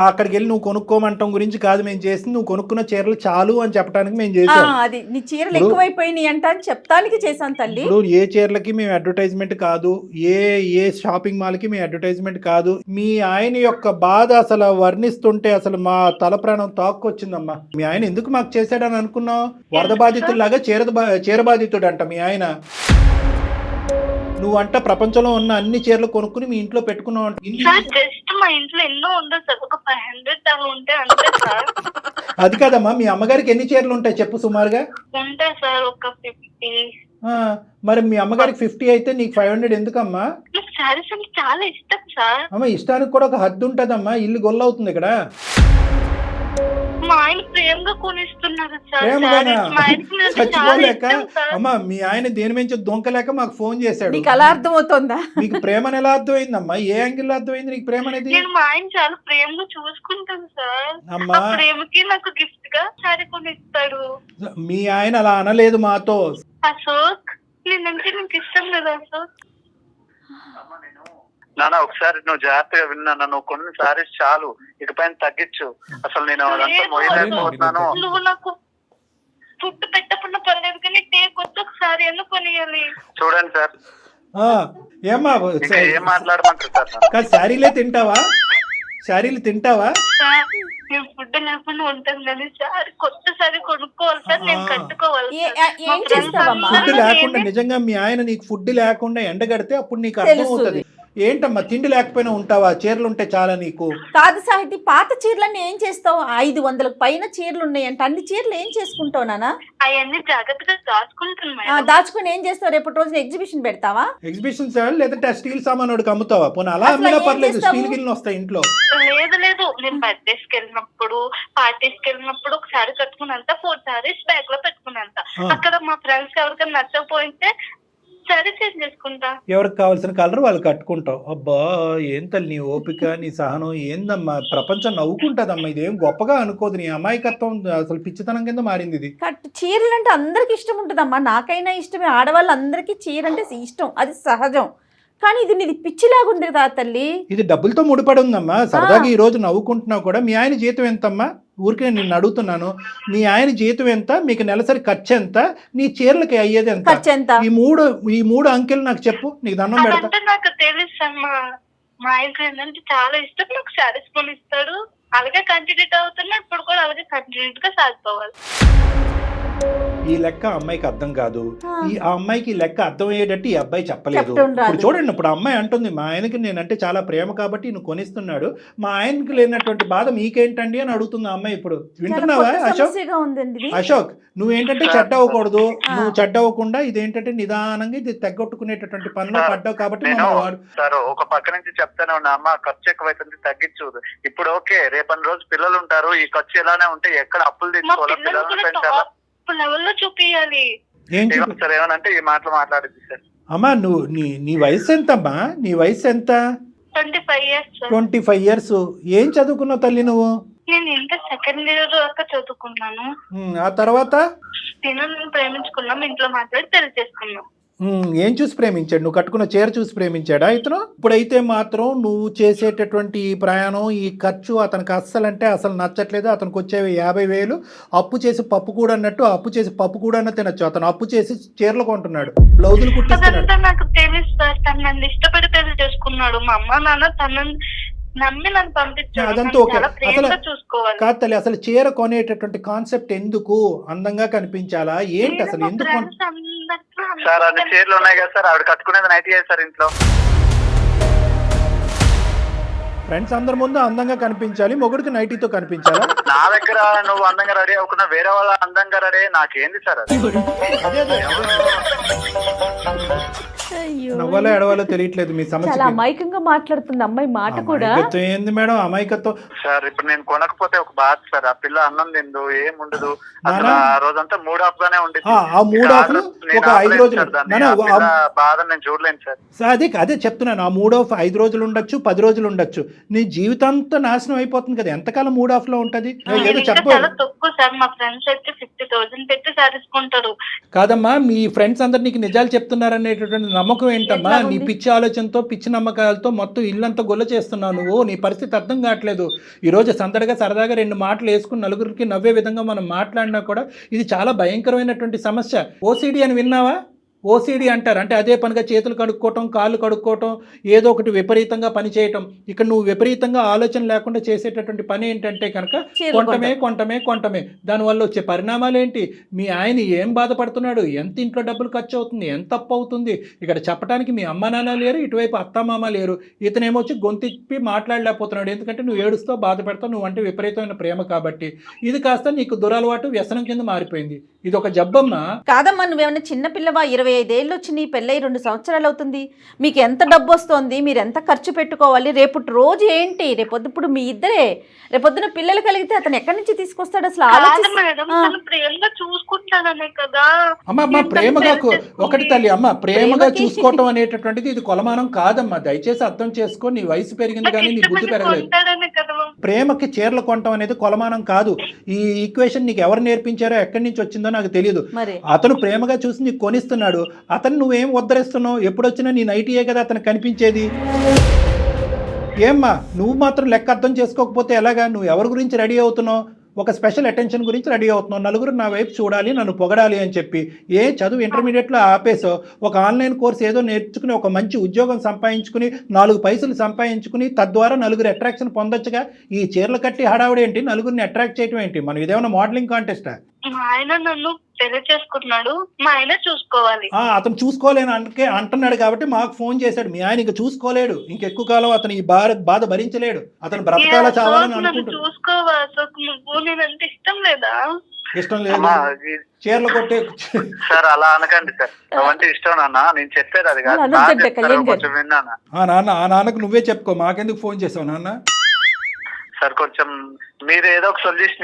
అక్కడికి వెళ్ళి నువ్వు కొనుక్కోమంటాం గురించి కాదు మేము చేసింది. నువ్వు కొనుక్కున్న చీరలు చాలు అని చెప్పడానికి మేము చేసాం. అది నీ చీరలు ఎక్కువైపోయినాయి అంట అని చెప్తానికి చేశాను తల్లి. ఇప్పుడు ఏ చీరలకి మేము అడ్వర్టైజ్మెంట్ కాదు, ఏ షాపింగ్ మాల్ కి మేము అడ్వర్టైజ్మెంట్ కాదు. మీ ఆయన యొక్క బాధ అసలు వర్ణిస్తుంటే అసలు మా తల ప్రాణం తాక్కొచ్చిందమ్మా. మీ ఆయన ఎందుకు మాకు చేశాడని అనుకున్నావు? వరద బాధితుల్లాగా చీర బాధితుడు అంట మీ ఆయన. నువ్వంట ప్రపంచంలో ఉన్న అన్ని చీరలు కొనుక్కుని మీ ఇంట్లో పెట్టుకున్నావు. జస్ట్ మా ఇంట్లో ఎన్నో ఉండదు సార్, ఒక 500 అలా ఉంటాయి అంతే సార్. అది కాదమ్మా, మీ అమ్మగారికి ఎన్ని చీరలు ఉంటాయి చెప్పు సుమారుగా? ఉంటాయి సార్ ఒక 50. మరి మీ అమ్మగారికి 50 అయితే నీకు 500 ఎందుకమ్మా? నాకు శారీస్ అంటే చాలా ఇష్టం సార్. అమ్మ ఇష్టానికి కూడా ఒక హద్దు ఉంటదమ్మా, ఇల్లు గొల్లవుతుంది ఇక్కడ. మా ఆయన ప్రేమగా కొనిస్తున్నారు సార్ ప్రేమగానా? శారీస్. మా ఆయనకి నేను చాలా చచ్చిపోలేక ఇష్టం సార్. అమ్మ మీ ఆయన దేని నుంచి దొంకలేక మాకు ఫోన్ చేశాడు. నీకు అలా అర్థమవుతుందా? నీకు ప్రేమను ఎలా అర్థమైందమ్మా? ఏ యాంగిల్ లో అర్థమైంది నీకు ప్రేమ అనేది? నేను మా ఆయన చాలా ప్రేమగా చూసుకుంటాను సార్. అమ్మా ఆ ప్రేమకి నాకు గిఫ్ట్ గా శారీ కొనిస్తాడు. మీ ఆయన అలా అనలేదు మాతో. అశోక్ నేనంటే నీకు ఇష్టం కదా అశోక్? నాన్న ఒకసారి నువ్వు జాగ్రత్తగా విన్నా, నువ్వు కొన్ని సారీస్ చాలు, ఇకపైన తగ్గించు. అసలు నేను అదంతా మోయలేకపోతున్నాను. నువ్వు నాకు ఫుడ్ పెట్టకుండా పర్లేదు కానీ డే కొత్త ఒకసారి ఎందుకు కొనియాలి? చూడండి సార్, ఏమ్మా ఇంకా ఏం మాట్లాడమంటారు సార్? కాదు శారీలే తింటావా? శారీలు తింటావా? సార్ నేను ఫుడ్ లేకుండా ఉంటాను కానీ సార్ కొత్త సారీ కొనుక్కోవాలి సార్, నేను కట్టుకోవాలి సార్. ఏం చేస్తావమ్మా? ఫుడ్ లేకుండా నిజంగా మీ ఆయన నీకు ఫుడ్ లేకుండా ఎండగడితే అప్పుడు నీకు అర్థం అవుతుంది. ఏంటమ్మా తిండి లేకపోయినా ఉంటావా? చీరలు ఉంటే చాలా నీకు. కాదు సాహితి, పాత చీరలన్నీ ఏం చేస్తావు? 500 పైన చీరలు ఉన్నాయంట, అన్ని చీరలు ఏం చేసుకుంటావు నాన్న? అవన్నీ జాగ్రత్తగా దాచుకుంటాను మేడం. దాచుకుని ఏం చేస్తావు? రేపటి రోజున ఎగ్జిబిషన్ పెడతావా? ఎగ్జిబిషన్స్ లేదంటే స్టీల్ సామాన్ వాడికి అమ్ముతావా? పోనీ అలా అసలు అమ్మినా ఏం పర్లేదు, చేస్తావు? స్టీల్ గిన్నెలు వస్తాయి ఇంట్లో. లేదు నేను బర్త్డేస్ కి వెళ్ళినప్పుడు, పార్టీస్ కి వెళ్ళినప్పుడు ఒకసారి కట్టుకున్నంత 4 సారీస్ బ్యాగ్ లో పెట్టుకున్నంత. అక్కడ మా ఫ్రెండ్స్ ఎవరికైనా నచ్చకపోతే సరే చేంజ్ చేసుకుంటా. ఎవరికి కావాల్సిన కలర్ వాళ్ళు కట్టుకుంటావు. అబ్బా ఏం తల్లి నీ ఓపిక, నీ సహనం ఏందమ్మా? ప్రపంచం నవ్వుకుంటదమ్మా. ఇదేం గొప్పగా అనుకోదు. నీ అమాయకత్వం అసలు పిచ్చితనం కింద మారింది ఇది. చీరలు అంటే అందరికి ఇష్టం ఉంటుందమ్మా, నాకైనా ఇష్టమే, ఆడవాళ్ళందరికీ చీర అంటే ఇష్టం, అది సహజం. కానీ ఇది నీది పిచ్చిలాగుంది కదా తల్లి. ఇది డబ్బులతో ముడిపడి ఉందమ్మా. సరదాగా ఈ రోజు నవ్వుకుంటున్నావు కూడా. మీ ఆయన జీతం ఎంతమ్మా? ఊరికే నేను అడుగుతున్నాను. మీ ఆయన జీతం ఎంత? మీకు నెలసరి ఖర్చు ఎంత? నీ చీరలకి అయ్యేది ఎంత? ఖర్చు ఎంత? ఈ మూడు అంకెలు నాకు చెప్పు, నీకు దండం పెడతా. అదంటే నాకు తెలుసు అమ్మా. మా ఆయనకి ఏంటంటే చాలా ఇష్టం, నాకు శారీస్ కొనిస్తాడు. అలాగే కంటిన్యూ అవుతున్నా, ఇప్పుడు కూడా అలాగే కంటిన్యూట్ గా సాగిపోవాలి. ఈ లెక్క అమ్మాయికి అర్థం కాదు. ఆ అమ్మాయికి ఈ లెక్క అర్థం అయ్యేటట్టు ఈ అబ్బాయి చెప్పలేదు. చెప్పడం రాదు. ఇప్పుడు చూడండి, ఇప్పుడు అమ్మాయి అంటుంది మా ఆయనకి నేనంటే చాలా ప్రేమ కాబట్టి నువ్వు కొనిస్తున్నాడు, మా ఆయనకి లేనటువంటి బాధ మీకేంటండి అని అడుగుతుంది ఆ అమ్మాయి. ఇప్పుడు వింటున్నావా అశోక్? సమస్యగా ఉందండి ఇది. అశోక్ నువ్వేంటంటే చెడ్డ అవ్వకూడదు. నువ్వు చెడ్డ అవ్వకుండా ఇదేంటంటే నిదానంగా ఇది తెగొట్టుకునేటటువంటి పనిలో పడ్డావు కాబట్టి నేను మమ్మల్ని వాడు. సార్ ఒక పక్క నుంచి చెప్తానే ఉన్నా, అమ్మ ఖర్చు ఎక్కువైతుంది తగ్గించు. ఇప్పుడు ఓకే, రేపటి రోజు పిల్లలు ఉంటారు, ఈ ఖర్చు ఇలానే ఉంటే ఎక్కడ అప్పులు మా తీసుకోవాలా? పిల్లలు పిల్లల్ని కూడా పెంచాలా? టాప్ లెవెల్లో చూపియాలి. ఏం సార్ ఏమనంటే ఈ మాటలు మాట్లాడింది సార్. అమ్మా నువ్వు నీ వయసు ఎంతమ్మా? నీ వయసు ఎంత? 25 years సార్. 25 years. ఏం చదువుకున్నావు తల్లి నువ్వు? నేను ఇంకా సెకండ్ ఇయర్ దాకా చదువుకున్నాను. ఆ తర్వాత తినను ప్రేమించుకున్నాం, ఇంట్లో మాట్లాడి పెళ్లి చేసుకున్నాం. ఏం చూసి ప్రేమించాడు? నువ్వు కట్టుకున్న చీర చూసి ప్రేమించాడా ఇతను? ఇప్పుడైతే మాత్రం నువ్వు చేసేటటువంటి ఈ ప్రయాణం, ఈ ఖర్చు అతనికి అస్సలంటే అసలు నచ్చట్లేదు. అతనికి వచ్చేవి 50,000 అప్పు చేసి పప్పు కూడా అన్నట్టు, అప్పు చేసి పప్పు కూడా అన్న తినచ్చు. అతను అప్పు చేసి చీరలు కొంటున్నాడు, బ్లౌజులు కుట్టిస్తున్నాడు. అదంతా నాకు తెలుసు సార్. తను నన్ను ఇష్టపడి పెళ్లి చేసుకున్నాడు. మా అమ్మ నాన్న తనని నమ్మి నన్ను పంపించాడు. అదంతా ఓకే. చాలా ప్రేమగా అసలు చూసుకోవాలి. కాదు తల్లి, అసలు చీర కొనేటటువంటి కాన్సెప్ట్ ఎందుకు? అందంగా కనిపించాలా? ఏంటి అసలు మా ఎందుకు? friends అందరితో సార్ అన్ని చీరలు ఉన్నాయి కదా సార్, ఆవిడ కట్టుకునేది నైట్ సార్ ఇంట్లో. ఫ్రెండ్స్ అందరి ముందు అందంగా కనిపించాలి, మొగుడికి నైటీతో కనిపించాలా? నా దగ్గర నువ్వు అందంగా రెడీ అవ్వకుండా వేరే వాళ్ళ అందంగా రెడీ నాకేంది సార్ అది? అయ్యో, నవ్వాలో ఎడవాలో తెలియట్లేదు మీ సమస్య. చాలా అమాయకంగా మాట్లాడుతుంది అమ్మాయి మాట కూడా. అమాయకత్వం ఏంది మేడం? అమాయకత్వం సార్ ఇప్పుడు నేను కొనకపోతే ఒక బాధ సార్. ఆ పిల్ల అన్నం తిందు, ఏం ఉండదు. అసలు ఆ రోజంతా మూడ్ ఆఫ్ గానే ఉండేది. ఆ మూడ్ ఆఫ్ ఒక 5 రోజులు బాధ నేను చూడలేను సార్. అదే చెప్తున్నాను. ఆ మూడ్ ఆఫ్ 5 రోజులు ఉండొచ్చు, 10 రోజులు ఉండొచ్చు. నీ జీవితాంతా నాశనం అయిపోతుంది కదా. ఎంతకాలం మూడ్ ఆఫ్ లో ఉంటది? ఏదో చెప్పు. చాలా తక్కువ సార్. మా ఫ్రెండ్స్ అయితే 50,000 పెట్టి సాధించుకుంటారు. కాదమ్మా, మీ ఫ్రెండ్స్ అందరు నీకు నిజాలు చెప్తున్నారనేటటువంటి నమ్మకం ఏంటమ్మా? నీ పిచ్చి ఆలోచనతో, పిచ్చి నమ్మకాలతో మొత్తం ఇల్లంతా గొల్ల చేస్తున్నావు నువ్వు. నీ పరిస్థితి అర్థం కావట్లేదు. ఈరోజు సందడిగా సరదాగా 2 మాటలు వేసుకుని నలుగురికి నవ్వే విధంగా మనం మాట్లాడినా కూడా ఇది చాలా భయంకరమైనటువంటి సమస్య. ఓసిడి అని విన్నావా? ఓసిడి అంటారు. అంటే అదే పనిగా చేతులు కడుక్కోవటం, కాళ్ళు కడుక్కోవటం, ఏదో ఒకటి విపరీతంగా పని చేయటం. ఇక్కడ నువ్వు విపరీతంగా ఆలోచన లేకుండా చేసేటటువంటి పని ఏంటంటే కనుక కొంటమే. దానివల్ల వచ్చే పరిణామాలు ఏంటి? మీ ఆయన ఏం బాధపడుతున్నాడు? ఎంత ఇంట్లో డబ్బులు ఖర్చు అవుతుంది? ఎంత అప్పు అవుతుంది? ఇక్కడ చెప్పడానికి మీ అమ్మ నాన్న లేరు, ఇటువైపు అత్తమామ లేరు. ఇతనేమొచ్చి గొంతిప్పి మాట్లాడలేకపోతున్నాడు. ఎందుకంటే నువ్వు ఏడుస్తావు, బాధపడతావు, నువ్వు అంటే విపరీతమైన ప్రేమ కాబట్టి. ఇది కాస్త నీకు దురలవాటు, వ్యసనం కింద మారిపోయింది. ఇది ఒక జబ్బమ్మా. కాదమ్మా, నువ్వేమన్నా చిన్నపిల్లవా? 20 25 ఏళ్ళు వచ్చి నీ పెళ్ళై 2 సంవత్సరాలు అవుతుంది. మీకు ఎంత డబ్బు వస్తుంది, మీరు ఎంత ఖర్చు పెట్టుకోవాలి, రేపు రోజు ఏంటి, రేపొద్దు మీ ఇద్దరే, రేపొద్దున పిల్లలు కలిగితే అతను ఎక్కడి నుంచి తీసుకొస్తాడు అసలు కాదు మేడం, తను ప్రేమగా చూసుకుంటాననే కదా. అమ్మ ప్రేమగా ఒకటి తల్లి, అమ్మ ప్రేమగా చూసుకోవటం అనేటటువంటిది ఇది కొలమానం కాదమ్మా. దయచేసి అర్థం చేసుకో, నీ వయసు పెరిగింది కానీ నీ బుద్ధి పెరగలేదు. ప్రేమకి చీరలు కొనటం అనేది కొలమానం కాదు. ఈ ఈక్వేషన్ నీకు ఎవరు నేర్పించారో, ఎక్కడి నుంచి వచ్చిందో నాకు తెలియదు. అతను ప్రేమగా చూసి నీకు కొనిస్తున్నాడు, అతను నువ్వేం ఉద్ధరిస్తున్నావు? ఎప్పుడొచ్చినా నీ నైటీయే కదా అతను కనిపించేది. ఏమ్మా నువ్వు మాత్రం లెక్క అర్థం చేసుకోకపోతే ఎలాగా? నువ్వు ఎవరి గురించి రెడీ అవుతున్నావు? ఒక స్పెషల్ అటెన్షన్ గురించి రెడీ అవుతున్నావు. నలుగురు నా వైపు చూడాలి, నన్ను పొగడాలి అని చెప్పి. చదువు ఇంటర్మీడియట్లో ఆపేసో ఒక ఆన్లైన్ కోర్స్ ఏదో నేర్చుకుని ఒక మంచి ఉద్యోగం సంపాదించుకుని 4 పైసలు సంపాదించుకుని తద్వారా నలుగురు అట్రాక్షన్ పొందొచ్చుగా. ఈ చీరలు కట్టి హడావుడు ఏంటి? నలుగురిని అట్రాక్ట్ చేయడం ఏంటి? మనం ఇదేమన్నా మోడలింగ్ కాంటెస్టా? మా ఆయన నన్ను పెళ్లి చేసుకుంటున్నాడు, మా ఆయన చూసుకోవాలి. అతను చూసుకోలేను అంటున్నాడు కాబట్టి మాకు ఫోన్ చేశాడు. మీ ఆయన ఇంక చూసుకోలేడు, ఇంకెక్కువ కాలం అతను ఈ బాధ భరించలేడు. అతను బ్రతకాల చావాలని అనుకుంటున్నాడు. చూసుకోవాలి నువ్వు, నేనంటే ఇష్టం లేదా? ఇష్టం లేదు, చీరలు కొట్టే. సార్ అలా అనకండి సార్, అవంటే ఇష్టం నాన్న, నేను చెప్పేది అది కాదు. కొంచెం విన్నానా నాన్న? ఆ నాన్నకు నువ్వే చెప్పుకో, మాకెందుకు ఫోన్ చేసావు నాన్న? సార్ కొంచెం మీరు ఏదో ఒక సొల్యూషన్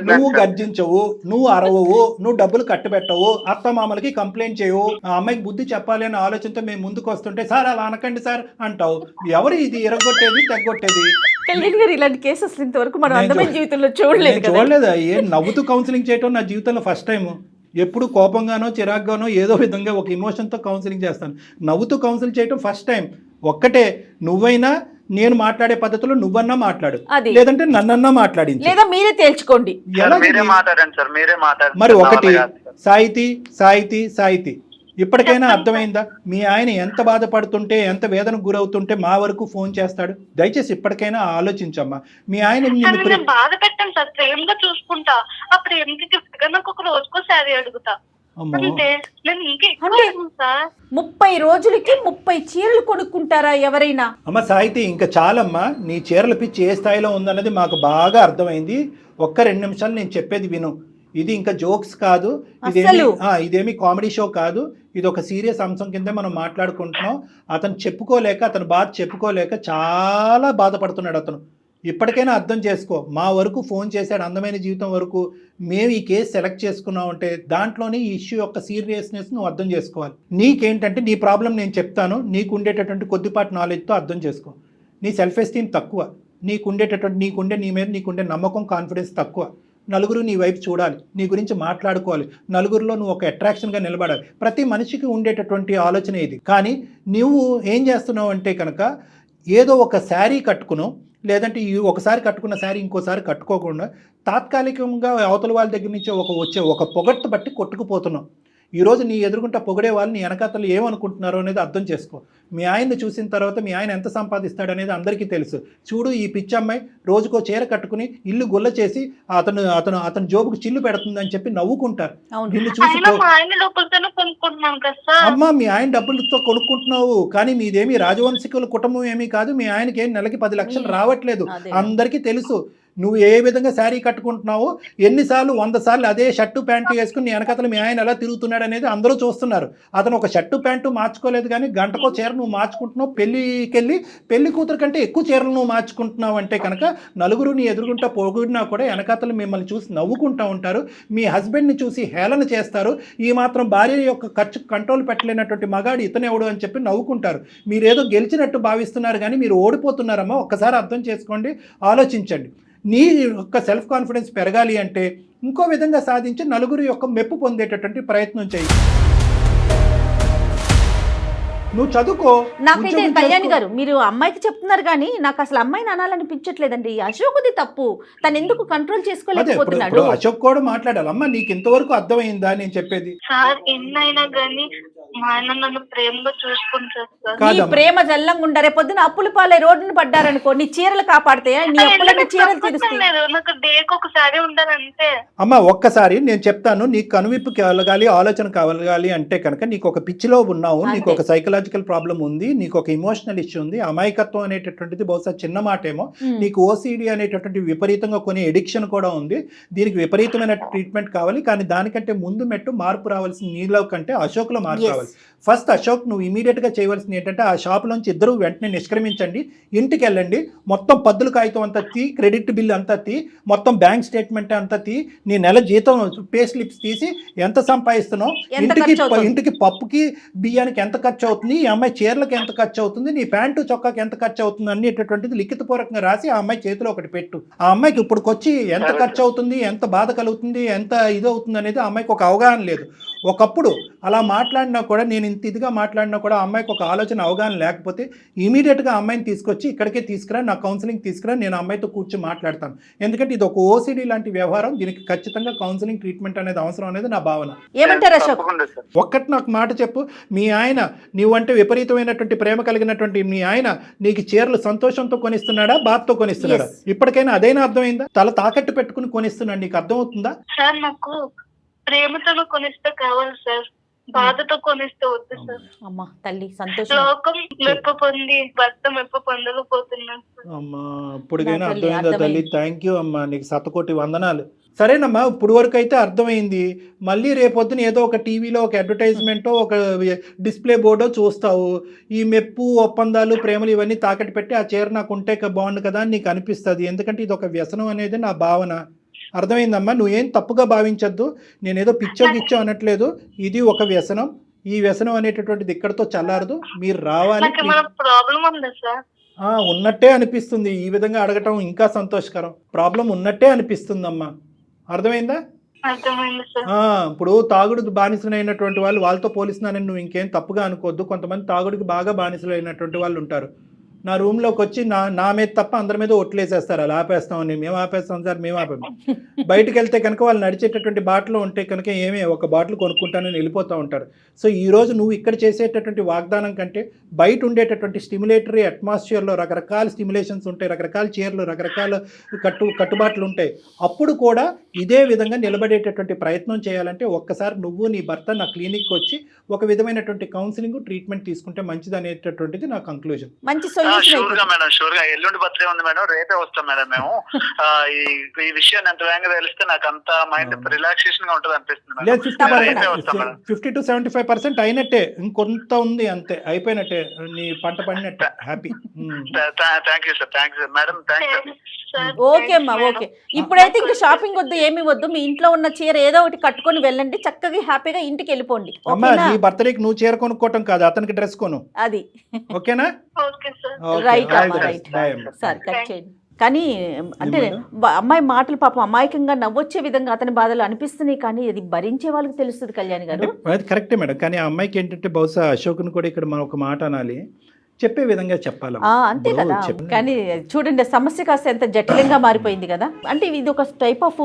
నువ్వు గర్జించవు, నువ్వు అరవవు, నువ్వు డబ్బులు కట్టబెట్టవు, అత్త మామలకి కంప్లైంట్ చేయవు. ఆ అమ్మాయికి బుద్ధి చెప్పాలి అనే ఆలోచనతో మేము ముందుకు వస్తుంటే సార్ అలా అనకండి సార్ అంటావు. ఎవరు ఇది ఇరగొట్టేది తెగొట్టేది? కళ్యాణ్ గారు ఇలాంటి కేసెస్ ఇంతవరకు మనం అందమైన జీవితంలో చూడలేదు. నవ్వుతూ కౌన్సిలింగ్ చేయటం నా జీవితంలో ఫస్ట్ టైం. ఎప్పుడు కోపంగానో చిరాగ్గానో ఏదో విధంగా ఒక ఎమోషన్తో కౌన్సిలింగ్ చేస్తాను. నవ్వుతూ కౌన్సిలింగ్ చేయటం ఫస్ట్ టైం. ఒక్కటే, నువ్వైనా నేను మాట్లాడే పద్ధతిలో నువ్వన్నా మాట్లాడు, లేదంటే నన్నన్నా మాట్లాడింది, లేదా మీరే తేల్చుకోండి. మరి ఒకటి సాహితీ ఇప్పటికైనా అర్థమైందా? మీ ఆయన ఎంత బాధపడుతుంటే, ఎంత వేదనకు గురవుతుంటే మా వరకు ఫోన్ చేస్తాడు? దయచేసి ఇప్పటికైనా ఆలోచించమ్మా. మీ ఆయన బాధ పెట్టాను సార్, ప్రేమగా చూసుకుంటా. ఆ ప్రేమకి గిఫ్ట్ గా నాకు ఒక రోజుకో శారీ అడుగుతా. 30 రోజులకి 30 చీరలు కొనుక్కుంటారా ఎవరైనా? అమ్మ సాహితీ, ఇంకా చాలమ్మా. నీ చీరల పిచ్చి ఏ స్థాయిలో ఉందన్నది మాకు బాగా అర్థమైంది. ఒక్క 2 నిమిషాలు నేను చెప్పేది విను. ఇది ఇంకా జోక్స్ కాదు, ఇదేమి కామెడీ షో కాదు. ఇది ఒక సీరియస్ అంశం కింద మనం మాట్లాడుకుంటున్నాం. అతను చెప్పుకోలేక, అతను బాధ చెప్పుకోలేక చాలా బాధపడుతున్నాడు అతను. ఇప్పటికైనా అర్థం చేసుకో. మా వరకు ఫోన్ చేశాడు, అందమైన జీవితం వరకు. మేము ఈ కేసు సెలెక్ట్ చేసుకున్నామంటే దాంట్లోనే ఈ ఇష్యూ యొక్క సీరియస్నెస్ నువ్వు అర్థం చేసుకోవాలి. నీకేంటంటే నీ ప్రాబ్లం నేను చెప్తాను, నీకు ఉండేటటువంటి కొద్దిపాటి నాలెడ్జ్తో అర్థం చేసుకో. నీ సెల్ఫ్ ఎస్టీమ్ తక్కువ, నీ మీద నీకుండే నమ్మకం, కాన్ఫిడెన్స్ తక్కువ. నలుగురు నీ వైపు చూడాలి, నీ గురించి మాట్లాడుకోవాలి, నలుగురిలో నువ్వు ఒక అట్రాక్షన్గా నిలబడాలి. ప్రతి మనిషికి ఉండేటటువంటి ఆలోచన ఇది. కానీ నువ్వు ఏం చేస్తున్నావు అంటే కనుక ఏదో ఒక శారీ కట్టుకును, లేదంటే ఒకసారి కట్టుకున్న శారీ ఇంకోసారి కట్టుకోకుండా తాత్కాలికంగా అవతల వాళ్ళ దగ్గర నుంచి వచ్చే ఒక పొగట్టు బట్టి కొట్టుకుపోతున్నావు. ఈరోజు నీ ఎదురుకుంటా పొగిడే వాళ్ళు నీ వెనకాతలు ఏమనుకుంటున్నారో అనేది అర్థం చేసుకో. మీ ఆయన్ని చూసిన తర్వాత మీ ఆయన ఎంత సంపాదిస్తాడు అనేది అందరికీ తెలుసు. చూడు, ఈ పిచ్చమ్మాయి రోజుకో చీర కట్టుకుని ఇల్లు గుల్ల చేసి అతను జోబుకు చిల్లు పెడుతుందని చెప్పి నవ్వుకుంటారు. నిన్ను చూసి అమ్మా మీ ఆయన డబ్బులతో కొనుక్కుంటున్నావు, కానీ మీదేమి రాజవంశికుల కుటుంబం ఏమీ కాదు. మీ ఆయనకి నెలకి 10 లక్షలు రావట్లేదు, అందరికీ తెలుసు. నువ్వు ఏ విధంగా శారీ కట్టుకుంటున్నావు, ఎన్నిసార్లు 100 సార్లు అదే షర్టు ప్యాంటు వేసుకుని నీ వెనకాతలు మీ ఆయన ఎలా తిరుగుతున్నాడు అనేది అందరూ చూస్తున్నారు. అతను ఒక షర్టు ప్యాంటు మార్చుకోలేదు, కానీ గంటకో చీర నువ్వు మార్చుకుంటున్నావు. పెళ్లి కూతురు కంటే ఎక్కువ చీరలు నువ్వు మార్చుకుంటున్నావు అంటే కనుక నలుగురు నీ ఎదురుగుంటా పొగిడినా కూడా వెనకాతలు మిమ్మల్ని చూసి నవ్వుకుంటూ ఉంటారు. మీ హస్బెండ్ని చూసి హేళన చేస్తారు. ఈ మాత్రం భార్య యొక్క ఖర్చు కంట్రోల్ పెట్టలేనటువంటి మగాడు ఇతనెవడు అని చెప్పి నవ్వుకుంటారు. మీరేదో గెలిచినట్టు భావిస్తున్నారు, కానీ మీరు ఓడిపోతున్నారమ్మా. ఒక్కసారి అర్థం చేసుకోండి, ఆలోచించండి. నీ యొక్క సెల్ఫ్ కాన్ఫిడెన్స్ పెరగాలి అంటే ఇంకో విధంగా సాధించి నలుగురు యొక్క మెప్పు పొందేటటువంటి ప్రయత్నం చేయి. నువ్వు చదువుకో. నాకైతే కళ్యాణి గారు మీరు అమ్మాయికి చెప్తున్నారు, కానీ నాకు అసలు అమ్మాయిని అనాలనిపించట్లేదండి. అశోక్ది తప్పు, తను ఎందుకు కంట్రోల్ చేసుకోలేకపోతున్నాడు. అశోక్ కూడా మాట్లాడాలి. అమ్మ నీకు ఇంతవరకు అర్థమైందా నేను చెప్పేది? సార్ ఎన్నైనా కానీ మా ఆయన నన్ను ప్రేమగా చూసుకుంటారు. నీ ప్రేమ జల్లంగా ఉండారే, పొద్దున అప్పుల పాలై రోడ్డును పడ్డారనుకో, నీ చీరలు కాపాడతాయా? నీ అప్పులన్నీ చీరలు తీరుస్తాయి. నాకు డేకి ఒకసారి ఉండాలంటే. అమ్మ ఒక్కసారి నేను చెప్తాను, నీకు కనువిప్పు కలగాలి, ఆలోచన కలగాలి అంటే కనుక నీకు ఒక పిచ్చిలో ఉన్నావు, నీకు ఒక సైకలాజికల్ సైకలాజికల్ ప్రాబ్లం ఉంది, నీకు ఒక ఇమోషనల్ ఇష్యూ ఉంది, అమాయకత్వం అనేటటువంటిది బహుశా చిన్న మాటేమో, నీకు ఓసిడి అనేటటువంటి విపరీతంగా కొన్ని ఎడిక్షన్ కూడా ఉంది, దీనికి విపరీతమైన ట్రీట్మెంట్ కావాలి, కానీ దానికంటే ముందు మెట్టు మార్పు రావాల్సిన నీలో కంటే అశోక్లో మార్పు రావాలి. ఫస్ట్ అశోక్ నువ్వు ఇమీడియట్గా చేయవలసింది ఏంటంటే ఆ షాప్లోంచి ఇద్దరు వెంటనే నిష్క్రమించండి, ఇంటికి వెళ్ళండి, మొత్తం పద్దుల కాగితం అంతా తీ, క్రెడిట్ బిల్ అంతా తీ, మొత్తం బ్యాంక్ స్టేట్మెంట్ అంతా తీ, నీ నెల జీతం పే స్లిప్స్ తీసి ఎంత సంపాదిస్తున్నావు, ఇంటికి పప్పుకి బియ్యానికి ఎంత ఖర్చు అవుతుంది, ఈ అమ్మాయి చీరలకు ఎంత ఖర్చు అవుతుంది, నీ ప్యాంటు చొక్కాకి ఎంత ఖర్చు అవుతుంది అనేటటువంటిది లిఖితపూర్వకంగా రాసి ఆ అమ్మాయి చేతిలో ఒకటి పెట్టు. ఆ అమ్మాయికి ఇప్పుడుకొచ్చి ఎంత ఖర్చు అవుతుంది, ఎంత బాధ కలుగుతుంది, ఎంత ఇది అవుతుంది అనేది ఆ అమ్మాయికి ఒక అవగాహన లేదు. ఒకప్పుడు అలా మాట్లాడినా కూడా, నేను ఇంత ఇదిగా మాట్లాడినా కూడా ఆ అమ్మాయికి ఒక ఆలోచన అవగాహన లేకపోతే ఇమీడియట్గా ఆ అమ్మాయిని తీసుకొచ్చి ఇక్కడికే తీసుకురా, నా కౌన్సిలింగ్ తీసుకురా, నేను అమ్మాయితో కూర్చొని మాట్లాడతాను. ఎందుకంటే ఇది ఒక ఓసిడి లాంటి వ్యవహారం, దీనికి ఖచ్చితంగా కౌన్సిలింగ్ ట్రీట్మెంట్ అనేది అవసరం అనేది నా భావన. ఏమంటారు అశోక్? ఒక్కటి నాకు మాట చెప్పు, మీ ఆయన నీవంటే విపరీతమైనటువంటి ప్రేమ కలిగినటువంటి మీ ఆయన నీకు చీరలు సంతోషంతో కొనిస్తున్నాడా, బాధతో కొనిస్తున్నాడా? ఇప్పటికైనా అదైనా అర్థమైందా? తల తాకట్టు పెట్టుకుని కొనిస్తున్నాడు, నీకు అర్థమవుతుందా? సార్ నాకు ప్రేమతో కొనిస్తే కావాలి సార్, బాధతో కొనిస్తే వద్దు సార్. అమ్మా తల్లి సంతోషం. లోకం మెప్పు పొంది భర్త మెప్పు పొందలేకపోతున్నాను సార్. అమ్మా ఇప్పుడుకైనా అర్థమైందా తల్లి? థ్యాంక్ యూ అమ్మా, నీకు 100,000,000 వందనాలు. సరేనమ్మా, ఇప్పుడు వరకు అయితే అర్థమైంది. మళ్ళీ రేపొద్దున ఏదో ఒక టీవీలో ఒక అడ్వర్టైజ్మెంటో ఒక డిస్ప్లే బోర్డో చూస్తావు, ఈ మెప్పు ఒప్పందాలు ప్రేమలు ఇవన్నీ తాకట్టు పెట్టి ఆ చీర నాకు ఉంటే బాగుండు కదా అని నీకు అనిపిస్తుంది. ఎందుకంటే ఇది ఒక వ్యసనం అనేది నా భావన. అర్థమైందమ్మా, నువ్వేం తప్పుగా భావించద్దు, నేనేదో పిచ్చో అనట్లేదు, ఇది ఒక వ్యసనం. ఈ వ్యసనం అనేటటువంటిది ఇక్కడతో చల్లారదు, మీరు రావాలి. ప్రాబ్లం ఉందా సార్? ఉన్నట్టే అనిపిస్తుంది, ఈ విధంగా అడగటం ఇంకా సంతోషకరం. ప్రాబ్లం ఉన్నట్టే అనిపిస్తుందమ్మా, అర్థమైందా? ఇప్పుడు తాగుడు బానిసలైనటువంటి వాళ్ళు వాళ్ళతో పోలిస్తున్నానని నువ్వు ఇంకేం తప్పుగా అనుకోవద్దు. కొంతమంది తాగుడికి బాగా బానిసలైనటువంటి వాళ్ళు ఉంటారు. నా రూమ్లోకి వచ్చి నా మీద తప్ప అందరి మీద ఒట్లేసేస్తారు, అలా ఆపేస్తామని. మేము ఆపేస్తాం సార్, మేము ఆపాము. బయటకు వెళ్తే కనుక వాళ్ళు నడిచేటటువంటి బాటలు ఉంటే కనుక ఒక బాటిల్ కొనుక్కుంటానని వెళ్ళిపోతూ ఉంటారు. సో ఈరోజు నువ్వు ఇక్కడ చేసేటటువంటి వాగ్దానం కంటే బయట ఉండేటటువంటి స్టిమ్యులేటరీ అట్మాస్ఫియర్లో రకరకాల స్టిమ్యులేషన్స్ ఉంటాయి, రకరకాల చీరలు, రకరకాల కట్టుబాట్లు ఉంటాయి. అప్పుడు కూడా ఇదే విధంగా నిలబడేటటువంటి ప్రయత్నం చేయాలంటే ఒక్కసారి నువ్వు నీ భర్త నా క్లినిక్కి వచ్చి ఒక విధమైనటువంటి కౌన్సిలింగ్ ట్రీట్మెంట్ తీసుకుంటే మంచిది అనేటటువంటిది నా కంక్లూజన్. మంచి షూర్ గా మేడం, షూర్ గా. ఎల్లుండి బర్త్డే ఉంది మేడం, రేపే వస్తాం మేడం మేము. ఈ విషయాన్ని ఎంత వేగంగా తెలిస్తే నాకు అంత మైండ్ రిలాక్సేషన్ గా ఉంటుంది అనిపిస్తుంది. 50 to 75% అయినట్టే, ఇంకొంత ఉంది అంతే, అయిపోయినట్టే, నీ పంట పడినట్టే. Happy. Thank you sir, thank you madam, thank you. Okay అమ్మా, ఓకే. ఇప్పుడైతే ఇంకా షాపింగ్ వద్దు, ఏమి వద్దు, మీ ఇంట్లో ఉన్న చీర ఏదో ఒకటి కట్టుకొని వెళ్ళండి, చక్కగా హ్యాపీగా ఇంటికి వెళ్ళిపోండి. అమ్మా నీ బర్త్డేకి నువ్వు చీర కొనుక్కోవటం కాదు, అతనికి డ్రెస్ కొను. అది ఓకే సార్. రైట్ అమ్మా, రైట్. సార్ కట్ చేయండి. కానీ అంటే అమ్మాయి మాటలు పాపం అమాయకంగా నవ్వొచ్చే విధంగా అతని బాధలు అనిపిస్తున్నాయి, కానీ అది భరించే వాళ్ళకి తెలుస్తుంది కళ్యాణి గారు. అది కరెక్టే మేడం, కానీ ఆ అమ్మాయికి ఏంటంటే బహుశా అశోక్ను కూడా ఇక్కడ మనం ఒక మాట అనాలి, చెప్పే విధంగా చెప్పాలి. అంతే కదా. కానీ చూడండి సమస్య కాస్త ఎంత జటిలంగా మారిపోయింది కదా. అంటే ఇది ఒక టైప్ ఆఫ్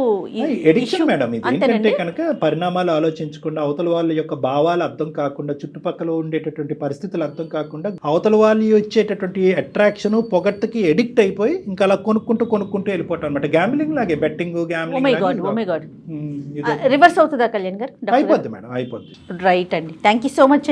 ఎడిక్షన్ మేడం. ఇది ఏంటంటే కనుక పరిణామాలు ఆలోచించకుండా, అవతల వాళ్ళ యొక్క భావాలు అర్థం కాకుండా, చుట్టుపక్కల ఉండేటటువంటి పరిస్థితులు అర్థం కాకుండా, అవతల వాళ్ళు ఇచ్చేటటువంటి అట్రాక్షన్ పొగట్టుకి ఎడిక్ట్ అయిపోయి ఇంకా అలా కొనుక్కుంటూ వెళ్ళిపోవటం అనమాట. గ్యాంబ్లింగ్ లాగే, బెట్టింగ్, రివర్స్ అవుతుందా కళ్యాణ్ గారు? అయిపోద్ది మేడం, అయిపోద్ది. రైట్ అండి, థ్యాంక్ యూ సో మచ్ అండి.